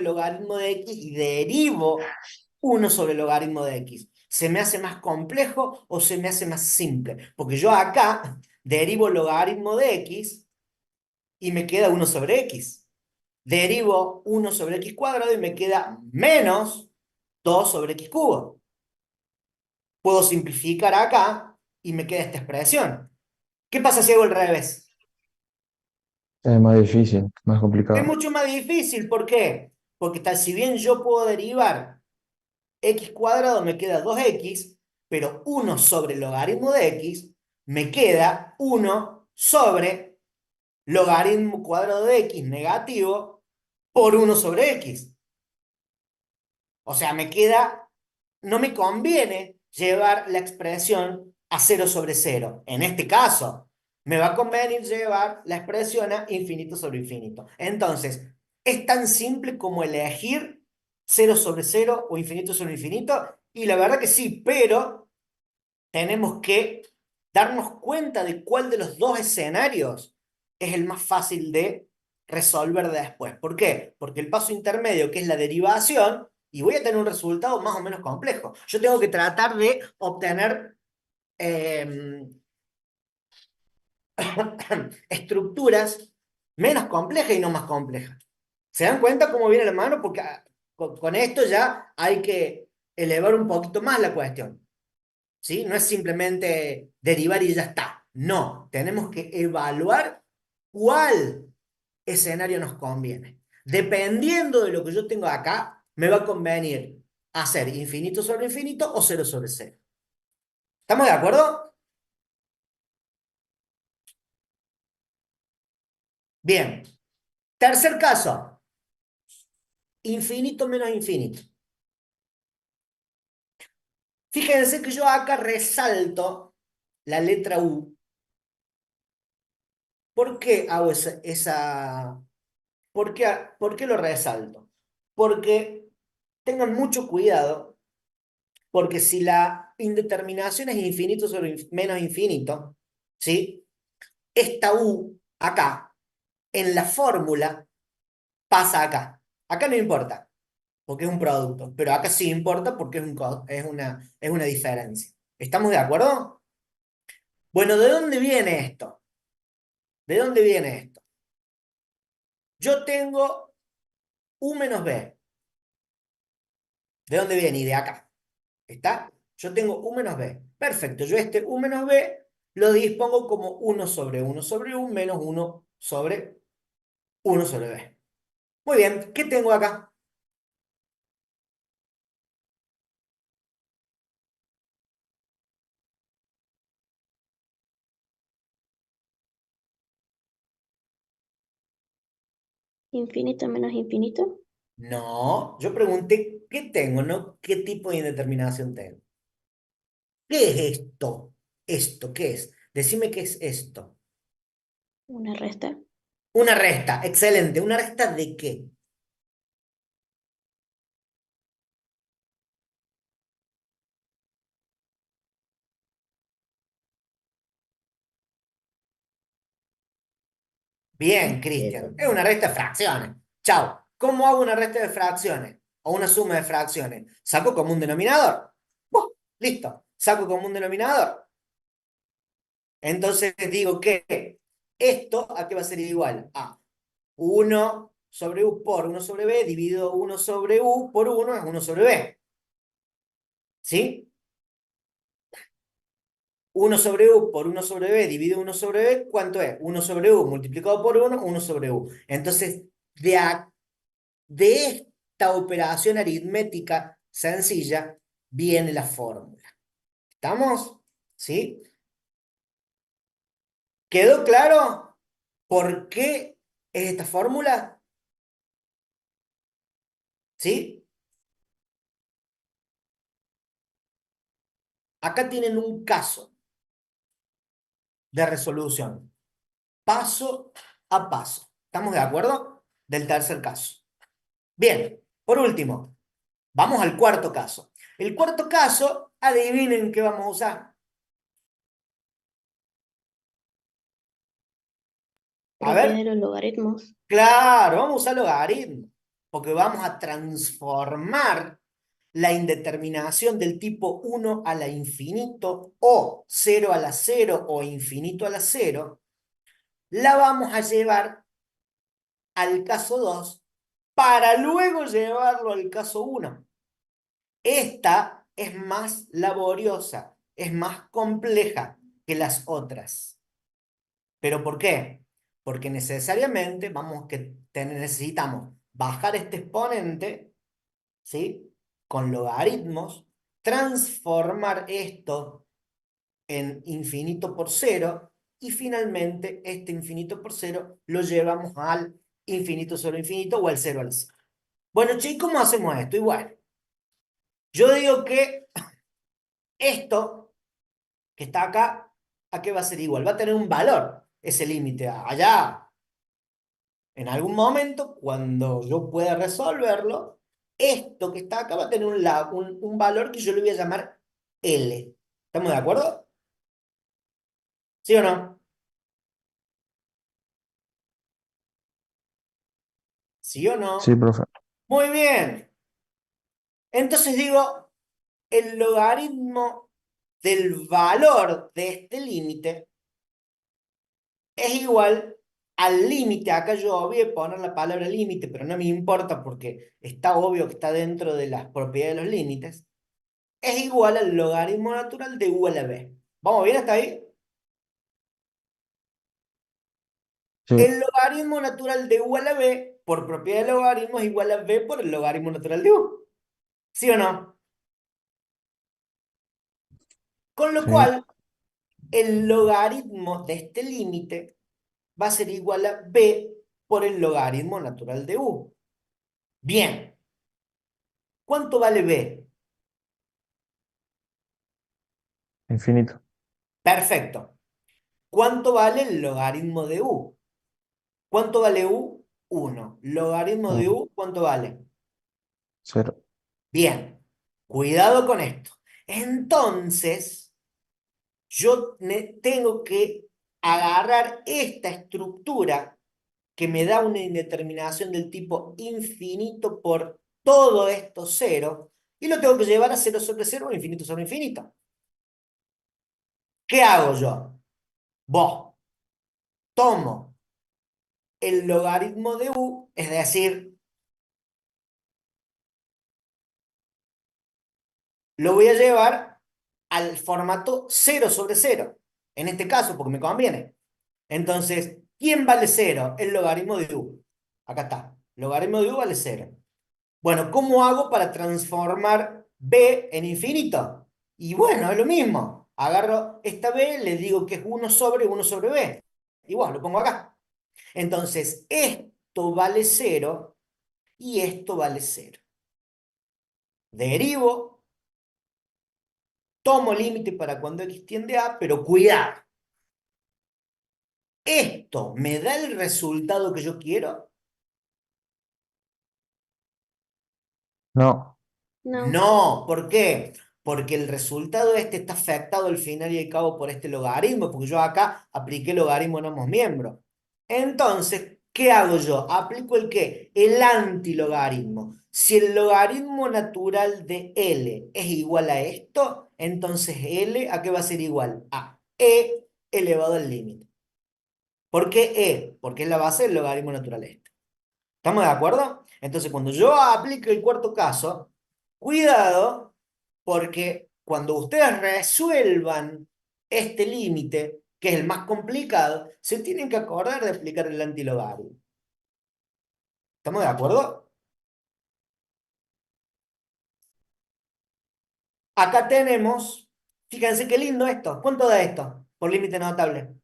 logaritmo de x y derivo uno sobre logaritmo de x? ¿Se me hace más complejo o se me hace más simple? Porque yo acá derivo logaritmo de x y me queda uno sobre x. Derivo uno sobre x cuadrado y me queda menos 2 sobre x cubo. Puedo simplificar acá y me queda esta expresión. ¿Qué pasa si hago el revés? es más difícil, más Es complicado. mucho más difícil. ¿Por qué? Porque tal, si bien yo puedo derivar x cuadrado, me queda 2x, pero uno sobre el logaritmo de x, me queda uno sobre logaritmo cuadrado de x negativo por uno sobre x. O sea, no me conviene llevar la expresión a cero sobre cero. En este caso, me va a convenir llevar la expresión a infinito sobre infinito. Entonces, es tan simple como elegir cero sobre cero o infinito sobre infinito. Y la verdad que sí, pero tenemos que darnos cuenta de cuál de los dos escenarios es el más fácil de resolver después. ¿Por qué? Porque el paso intermedio, que es la derivación, y voy a tener un resultado más o menos complejo. Yo tengo que tratar de obtener eh, estructuras menos complejas y no más complejas. ¿Se dan cuenta cómo viene la mano? Porque con esto ya hay que elevar un poquito más la cuestión. ¿Sí? No es simplemente derivar y ya está. No, tenemos que evaluar cuál escenario nos conviene. Dependiendo de lo que yo tengo acá, me va a convenir hacer infinito sobre infinito o cero sobre cero. ¿Estamos de acuerdo? Bien. Tercer caso, infinito menos infinito. Fíjense que yo acá resalto la letra U. ¿Por qué hago por qué lo resalto? Porque tengan mucho cuidado, porque si la indeterminación es infinito sobre menos infinito, ¿sí? Esta U acá, en la fórmula, pasa acá. Acá no importa, porque es un producto, pero acá sí importa porque es una diferencia. ¿Estamos de acuerdo? Bueno, ¿de dónde viene esto? ¿De dónde viene esto? Yo tengo U menos B. ¿De dónde viene? Y de acá. ¿Está? Yo tengo U menos B. Perfecto. Yo este U menos B lo dispongo como uno sobre U menos uno sobre B. Muy bien. ¿Qué tengo acá? Infinito menos infinito. No, yo pregunté qué tengo, no qué tipo de indeterminación tengo. ¿Qué es esto? ¿Esto qué es? Decime qué es esto. Una resta. Una resta. Excelente. ¿Una resta de qué? Bien, Cero. Cristian. Es una resta de fracciones. Chao. ¿Cómo hago una resta de fracciones? O una suma de fracciones. Saco como un denominador. ¡Buah! Listo. Saco como un denominador. Entonces digo que esto a qué va a ser igual a uno sobre u por uno sobre b dividido uno sobre u por uno es uno sobre b. ¿Sí? Uno sobre u por uno sobre b dividido uno sobre b, ¿cuánto es? Uno sobre u multiplicado por uno sobre u. Entonces, de esta operación aritmética sencilla viene la fórmula. ¿Estamos? ¿Sí? ¿Quedó claro por qué es esta fórmula? ¿Sí? Acá tienen un caso de resolución, paso a paso. ¿Estamos de acuerdo? Del tercer caso. Bien, por último, vamos al cuarto caso. El cuarto caso, adivinen qué vamos a usar. A Propiedad ver, de los logaritmos. claro, vamos a usar logaritmos, porque vamos a transformar la indeterminación del tipo uno a la infinito o cero a la cero o infinito a la cero, la vamos a llevar al caso 2 para luego llevarlo al caso uno. Esta es más laboriosa, es más compleja que las otras. ¿Pero por qué? Porque necesariamente necesitamos bajar este exponente, ¿sí? Con logaritmos, transformar esto en infinito por cero y finalmente este infinito por cero lo llevamos al infinito sobre infinito o al cero al cero. Bueno, chicos, ¿cómo hacemos esto? Igual, yo digo que esto que está acá, ¿a qué va a ser igual? Va a tener un valor ese límite allá. En algún momento, cuando yo pueda resolverlo, esto que está acá va a tener un valor que yo le voy a llamar L. ¿Estamos de acuerdo? ¿Sí o no? ¿Sí o Sí, no? profe. Muy bien. Entonces digo, el logaritmo del valor de este límite es igual al límite. Acá yo voy a poner la palabra límite, pero no me importa porque está obvio que está dentro de las propiedades de los límites. Es igual al logaritmo natural de u a la b. ¿Vamos bien hasta ahí? Sí, El logaritmo natural de u a la b, por propiedad de logaritmo, es igual a b por el logaritmo natural de u. ¿Sí o no? Con lo sí, cual, el logaritmo de este límite va a ser igual a b por el logaritmo natural de u. Bien, ¿cuánto vale b? infinito. Perfecto. ¿Cuánto vale el logaritmo de u? ¿Cuánto vale u? 1. Logaritmo de Uno, u, ¿cuánto vale? cero. Bien, cuidado con esto. Entonces, tengo que agarrar esta estructura que me da una indeterminación del tipo infinito por todo esto cero y lo tengo que llevar a cero sobre cero o infinito sobre infinito. ¿Qué hago yo? Vos, tomo el logaritmo de u, es decir, lo voy a llevar al formato cero sobre cero, en este caso, porque me conviene. Entonces, ¿quién vale cero? El logaritmo de u. Acá está. Logaritmo de u vale cero. Bueno, ¿cómo hago para transformar b en infinito? Y bueno, es lo mismo. Agarro esta b, le digo que es uno sobre b. Igual, lo pongo acá. Entonces, esto vale cero y esto vale cero. Derivo, tomo límite para cuando x tiende a, pero cuidado. ¿Esto me da el resultado que yo quiero? No, No, No, ¿por qué? Porque el resultado este está afectado al final y al cabo por este logaritmo, porque yo acá apliqué el logaritmo en ambos miembros. Entonces, ¿qué hago yo? ¿Aplico el qué? El antilogaritmo. Si el logaritmo natural de L es igual a esto, entonces L, ¿a qué va a ser igual? A E elevado al límite. ¿Por qué E? Porque es la base del logaritmo natural este. ¿Estamos de acuerdo? Entonces, cuando yo aplique el cuarto caso, cuidado, porque cuando ustedes resuelvan este límite, que es el más complicado, se tienen que acordar de aplicar el antilogaritmo. ¿Estamos de acuerdo? Acá tenemos, fíjense qué lindo esto. ¿Cuánto da esto? Por límite notable.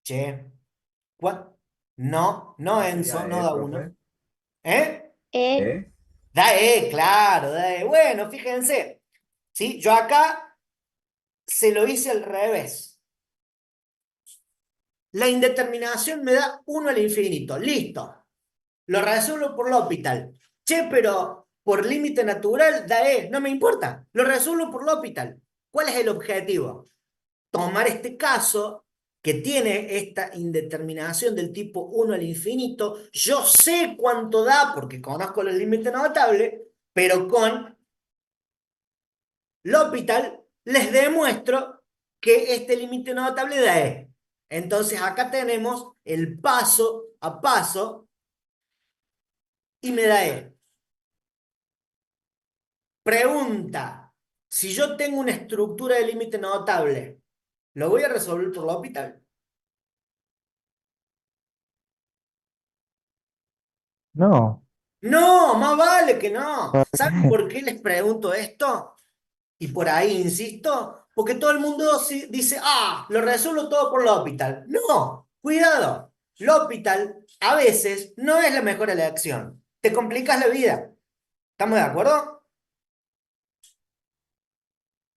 Che, ¿cuánto? No, no Enzo, Sería no E, da profe. uno. ¿Eh? E, E. Da E, claro, da E. Bueno, fíjense. ¿Sí? Yo acá se lo hice al revés. La indeterminación me da 1 al infinito. Listo. Lo resuelvo por L'Hopital. Che, pero por límite natural da E. No me importa. Lo resuelvo por L'Hopital. ¿Cuál es el objetivo? Tomar este caso que tiene esta indeterminación del tipo 1 al infinito. Yo sé cuánto da porque conozco los límites notables, pero con L'Hopital les demuestro que este límite notable da E. Entonces acá tenemos el paso a paso y me da E. Pregunta, si yo tengo una estructura de límite notable, ¿lo voy a resolver por L'Hopital? no. No, más vale que no. ¿Por ¿Saben qué? por qué les pregunto esto? Y por ahí insisto, porque todo el mundo dice, ah, lo resuelvo todo por L'Hopital. No, cuidado. L'Hopital a veces no es la mejor elección. Te complicas la vida. ¿Estamos de acuerdo?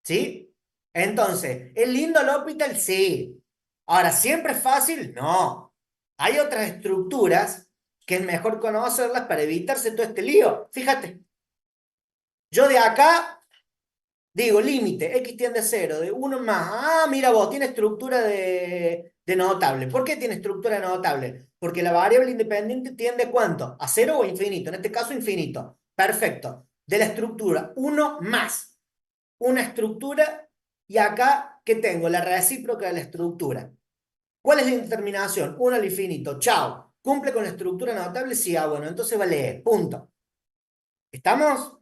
¿Sí? Entonces, ¿es lindo L'Hopital? Sí. Ahora, ¿siempre es fácil? No. Hay otras estructuras que es mejor conocerlas para evitarse todo este lío. Fíjate, yo de acá digo, límite, x tiende a cero, de uno más. Ah, mira vos, tiene estructura de notable. ¿Por qué tiene estructura de notable? Porque la variable independiente tiende a ¿cuánto? ¿A cero o infinito? En este caso, infinito. Perfecto. De la estructura, uno más una estructura y acá, ¿qué tengo? La recíproca de la estructura. ¿Cuál es la indeterminación? Uno al infinito. Chao. ¿Cumple con la estructura notable? Sí, bueno, entonces vale E, punto. ¿Estamos?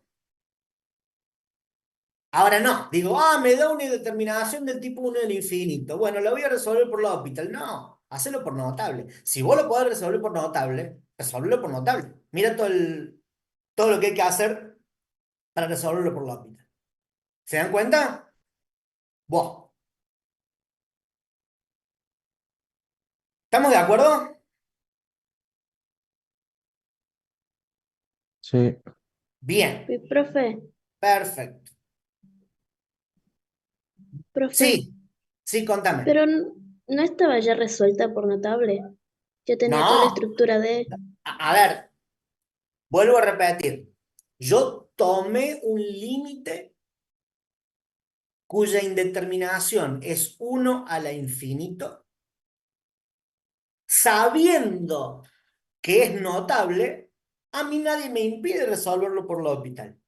Ahora no, digo, me da una determinación del tipo uno del infinito. Bueno, la voy a resolver por L'Hopital. No, hacelo por notable. Si vos lo podés resolver por notable, resolverlo por notable. Mira todo lo que hay que hacer para resolverlo por L'Hopital. ¿Se dan cuenta? Vos. ¿Estamos de acuerdo? Sí, Bien, Profe, perfecto. profe, Sí, sí, contame. pero no estaba ya resuelta por notable. Ya tenía toda la No, estructura de... a ver, vuelvo a repetir. Yo tomé un límite cuya indeterminación es uno a la infinito, sabiendo que es notable, a mí nadie me impide resolverlo por L'Hopital.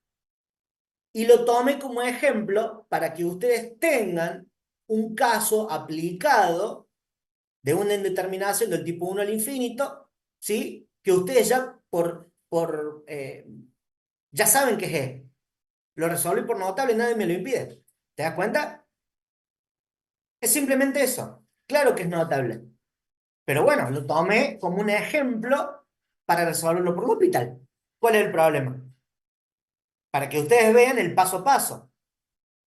Y lo tomé como ejemplo para que ustedes tengan un caso aplicado de una indeterminación del tipo uno al infinito, ¿sí? Que ustedes ya ya saben que es E. Lo resolví por notable y nadie me lo impide. ¿Te das cuenta? Es simplemente eso. Claro que es notable. Pero bueno, lo tomé como un ejemplo para resolverlo por L'Hopital. ¿Cuál es el problema? Para que ustedes vean el paso a paso,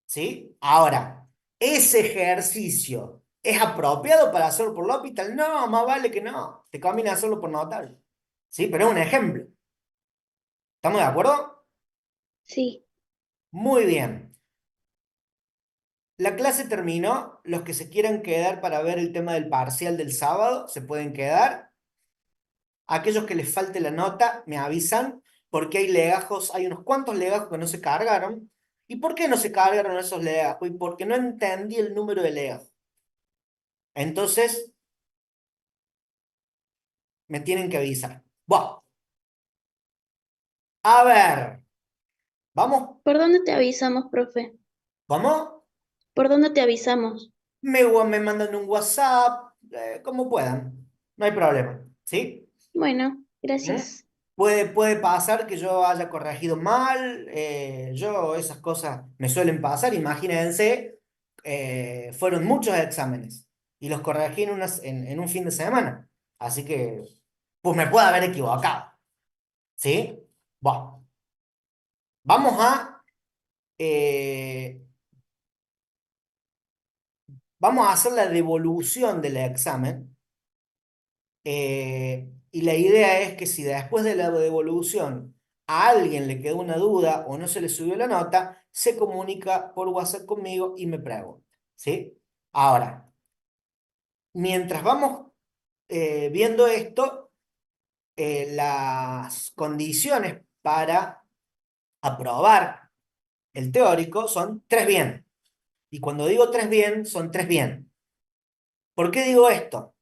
¿sí? Ahora, ¿ese ejercicio es apropiado para hacerlo por L'Hopital? No, más vale que no. Te conviene hacerlo por notable. ¿Sí? Pero es un ejemplo. ¿Estamos de acuerdo? Sí, Muy bien. La clase terminó. Los que se quieran quedar para ver el tema del parcial del sábado, se pueden quedar. Aquellos que les falte la nota, me avisan, porque hay legajos, hay unos cuantos legajos que no se cargaron. ¿Y por qué no se cargaron esos legajos? Y porque no entendí el número de legajos. Entonces, me tienen que avisar. Bueno, a ver, vamos, ¿por dónde te avisamos, profe? ¿cómo? ¿Por dónde te avisamos? Me mandan un WhatsApp, como puedan, no hay problema, ¿sí? Bueno, ¿Mm? gracias. Puede pasar que yo haya corregido mal, esas cosas me suelen pasar, imagínense, fueron muchos exámenes y los corregí en un fin de semana, así que, pues me puedo haber equivocado, ¿sí? Bueno, vamos eh, vamos a hacer la devolución del examen, y la idea es que si después de la devolución a alguien le quedó una duda o no se le subió la nota, se comunica por WhatsApp conmigo y me pregunta, ¿sí? Ahora, mientras vamos viendo esto, las condiciones para aprobar el teórico son tres bien. Y cuando digo tres bien, son tres bien. ¿Por qué digo esto?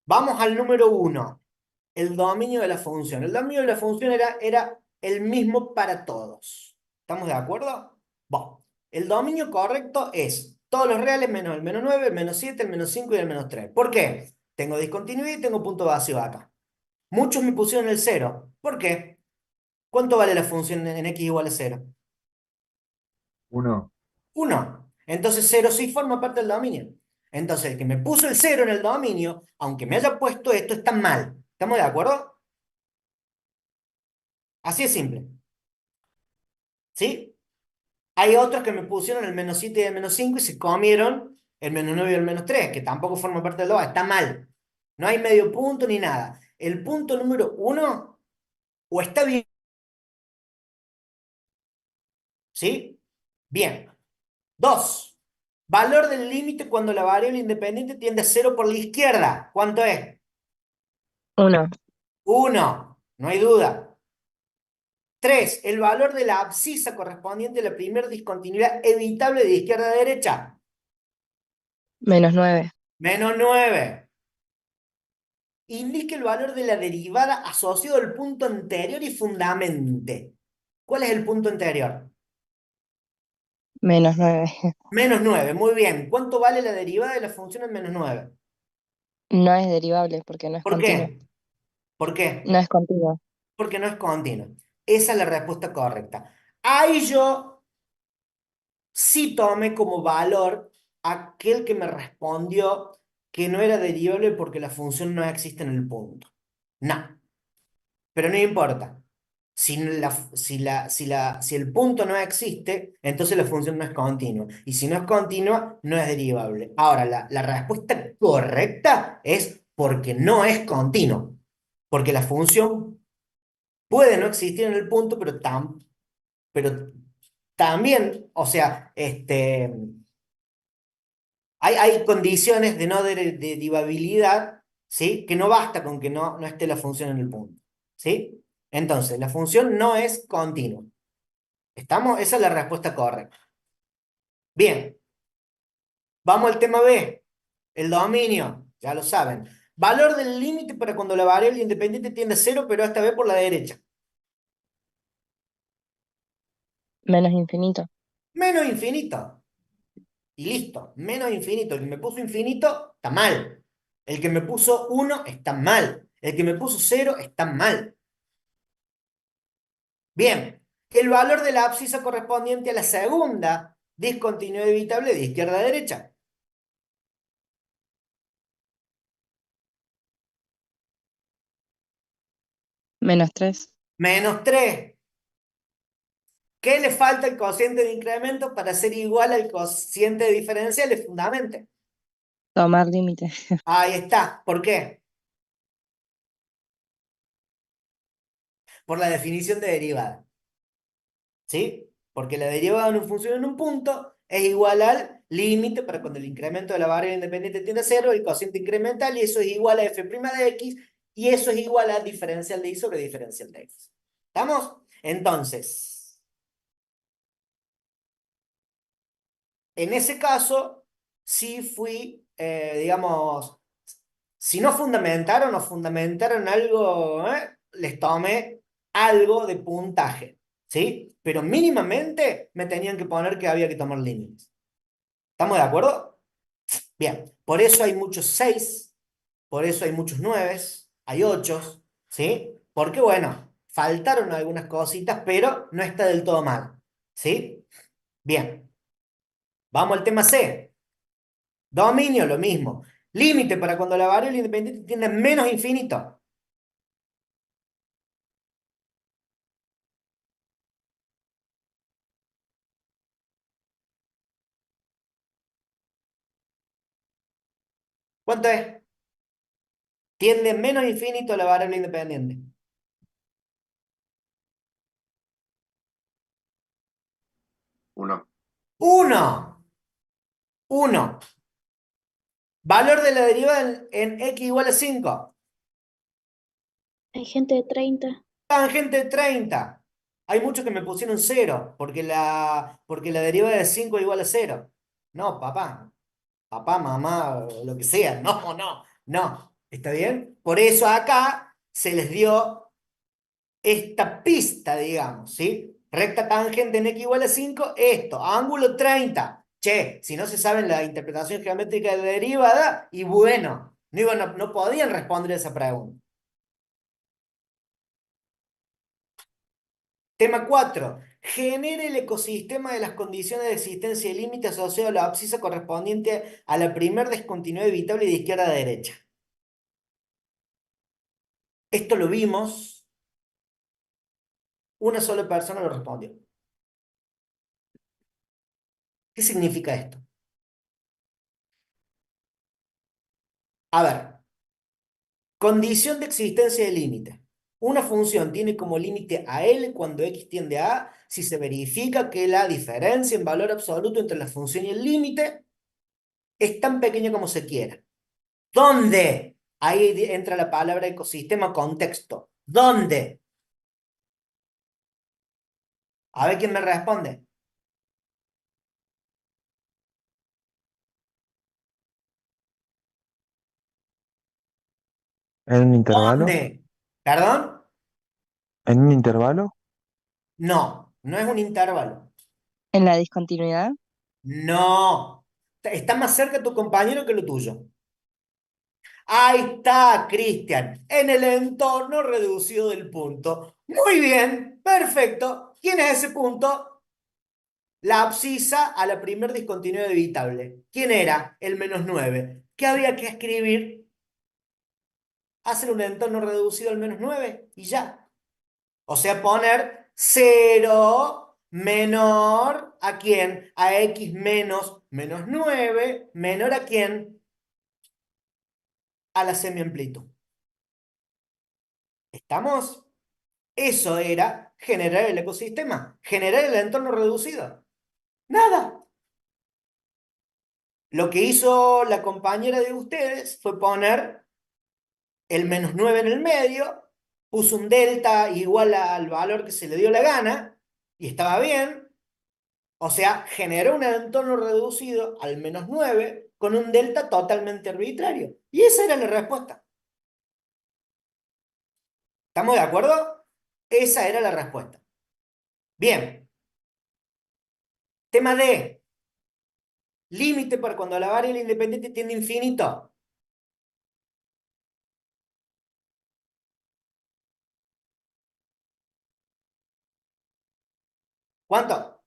Vamos al número uno, el dominio de la función. El dominio de la función era el mismo para todos. ¿Estamos de acuerdo? Bueno, el dominio correcto es todos los reales menos el -9, el -7, el -5 y el -3. ¿Por qué? Tengo discontinuidad y tengo punto vacío acá. Muchos me pusieron el cero. ¿Por qué? ¿Cuánto vale la función en x igual a cero? uno. 1. Entonces cero sí forma parte del dominio. Entonces el que me puso el cero en el dominio, aunque me haya puesto esto, está mal. ¿Estamos de acuerdo? Así es simple. ¿Sí? Hay otros que me pusieron el -7 y el -5 y se comieron el -9 y el -3, que tampoco forman parte del 2. Está mal. No hay medio punto ni nada. El punto número uno, o está bien, ¿sí? Bien. Dos, valor del límite cuando la variable independiente tiende a cero por la izquierda. ¿Cuánto es? Uno, Uno. No hay duda. Tres, el valor de la abscisa correspondiente a la primera discontinuidad evitable de izquierda a derecha. -9, -9. Indique el valor de la derivada asociado al punto anterior y fundamente. ¿Cuál es el punto anterior? -9, -9, muy bien. ¿Cuánto vale la derivada de la función en -9? No es derivable porque no es ¿Por continuo. qué? ¿Por qué? No es continuo. Porque no es continuo. Esa es la respuesta correcta. Ahí yo sí tomé como valor aquel que me respondió que no era derivable porque la función no existe en el punto. No, pero no importa. Si el punto no existe, entonces la función no es continua. Y si no es continua, no es derivable. Ahora, la respuesta correcta es porque no es continuo. Porque la función puede no existir en el punto, pero también, o sea, hay condiciones de no derivabilidad, ¿sí? Que no basta con que no esté la función en el punto, ¿sí? Entonces, la función no es continua. ¿Estamos? Esa es la respuesta correcta. Bien, vamos al tema B. El dominio, ya lo saben. Valor del límite para cuando la variable independiente tiende a cero, pero esta vez por la derecha. Menos infinito. Menos infinito. Y listo, menos infinito. El que me puso infinito está mal. El que me puso uno está mal. El que me puso cero está mal. Bien, el valor de la abscisa correspondiente a la segunda discontinuidad evitable de izquierda a derecha. -3. -3. ¿Qué le falta al cociente de incremento para ser igual al cociente de diferencia del fundamento? Tomar límite. Ahí está. ¿Por qué? Por la definición de derivada. ¿Sí? Porque la derivada de una función en un punto es igual al límite para cuando el incremento de la variable independiente tiende a cero, el cociente incremental, y eso es igual a f' de x, y eso es igual a diferencial de y sobre diferencial de x. ¿Estamos? Entonces, en ese caso, sí fui, digamos, si no fundamentaron o fundamentaron algo, les tomé algo de puntaje, ¿sí? Pero mínimamente me tenían que poner que había que tomar límites. ¿Estamos de acuerdo? Bien, por eso hay muchos 6, por eso hay muchos 9, hay 8, ¿sí? Porque bueno, faltaron algunas cositas, pero no está del todo mal, ¿sí? Bien, vamos al tema C. Dominio, lo mismo. Límite para cuando la variable independiente tiene menos infinito. ¿Cuánto es? Tiende menos infinito la variable independiente. 1. 1. 1. Valor de la derivada en x igual a 5. Hay gente de 30. Tangente de 30. Hay muchos que me pusieron 0 porque la derivada de 5 es igual a 0. No, papá. Papá, mamá, lo que sea. No, no, no. ¿Está bien? Por eso acá se les dio esta pista, digamos, ¿sí? Recta tangente en x igual a 5, esto, ángulo 30. Che, si no se saben la interpretación geométrica de la derivada, y bueno, no podían responder esa pregunta. Tema 4. Genere el ecosistema de las condiciones de existencia y límite asociado a la abscisa correspondiente a la primer discontinuidad evitable de izquierda a derecha. Esto lo vimos, una sola persona lo respondió. ¿Qué significa esto? A ver, condición de existencia de límite. Una función tiene como límite a L cuando x tiende a A si se verifica que la diferencia en valor absoluto entre la función y el límite es tan pequeña como se quiera. ¿Dónde? Ahí entra la palabra ecosistema contexto. ¿Dónde? A ver quién me responde. ¿En un intervalo? ¿Dónde? ¿Perdón? ¿En un intervalo? No, no es un intervalo. En la discontinuidad. No. Está más cerca tu compañero que lo tuyo. Ahí está, Cristian, en el entorno reducido del punto. Muy bien, perfecto. ¿Quién es ese punto? La abscisa a la primer discontinuidad evitable. ¿Quién era? El -9. ¿Qué había que escribir? Hacer un entorno reducido al -9 y ya. O sea, poner 0 menor ¿a quién? A x menos -9 menor ¿a quién? A la semiamplitud. ¿Estamos? Eso era generar el ecosistema, generar el entorno reducido. Nada. Lo que hizo la compañera de ustedes fue poner el -9 en el medio, puso un delta igual al valor que se le dio la gana, y estaba bien. O sea, generó un entorno reducido al -9 con un delta totalmente arbitrario. Y esa era la respuesta. ¿Estamos de acuerdo? Esa era la respuesta. Bien. Tema D. Límite para cuando la variable independiente tiende a infinito. ¿Cuánto?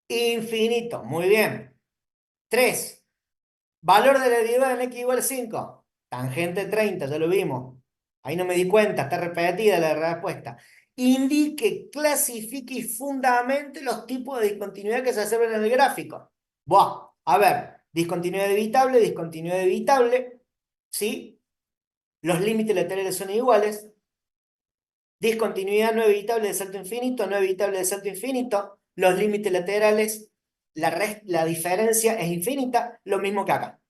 Infinito. Muy bien. 3. Valor de la derivada en x igual a 5. Tangente 30, ya lo vimos. Ahí no me di cuenta, está repetida la respuesta. Indique, clasifique y fundamente los tipos de discontinuidad que se observan en el gráfico. Buah, a ver, discontinuidad evitable, ¿sí? Los límites laterales son iguales. Discontinuidad no evitable de salto infinito, no evitable de salto infinito. Los límites laterales, la diferencia es infinita, lo mismo que acá.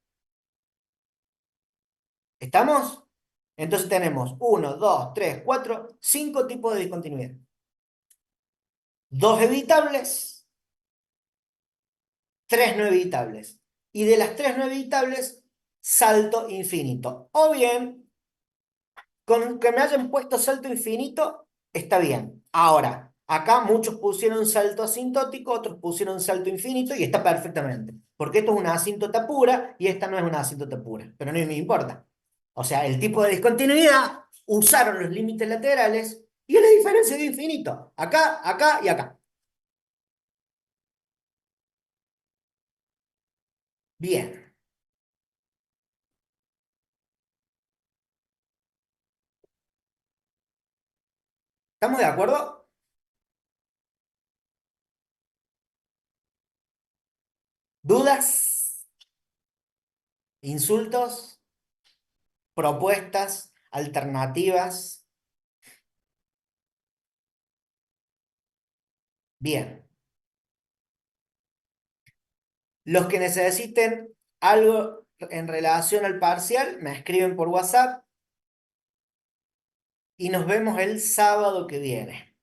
¿Estamos? Entonces tenemos 1, 2, 3, 4, 5 tipos de discontinuidad. 2 evitables, 3 no evitables. Y de las 3 no evitables, salto infinito. O bien, con que me hayan puesto salto infinito, está bien. Ahora, acá muchos pusieron salto asintótico, otros pusieron salto infinito y está perfectamente. Porque esto es una asíntota pura y esta no es una asíntota pura. Pero no me importa. O sea, el tipo de discontinuidad usaron los límites laterales y es la diferencia de infinito. Acá, acá y acá. Bien. ¿Estamos de acuerdo? ¿Dudas? ¿Insultos? ¿Propuestas? ¿Alternativas? Bien. Los que necesiten algo en relación al parcial, me escriben por WhatsApp y nos vemos el sábado que viene.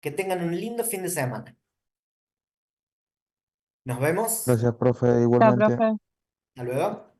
Que tengan un lindo fin de semana. Nos vemos. Gracias, profe, Chao, igualmente. profe. Hasta luego.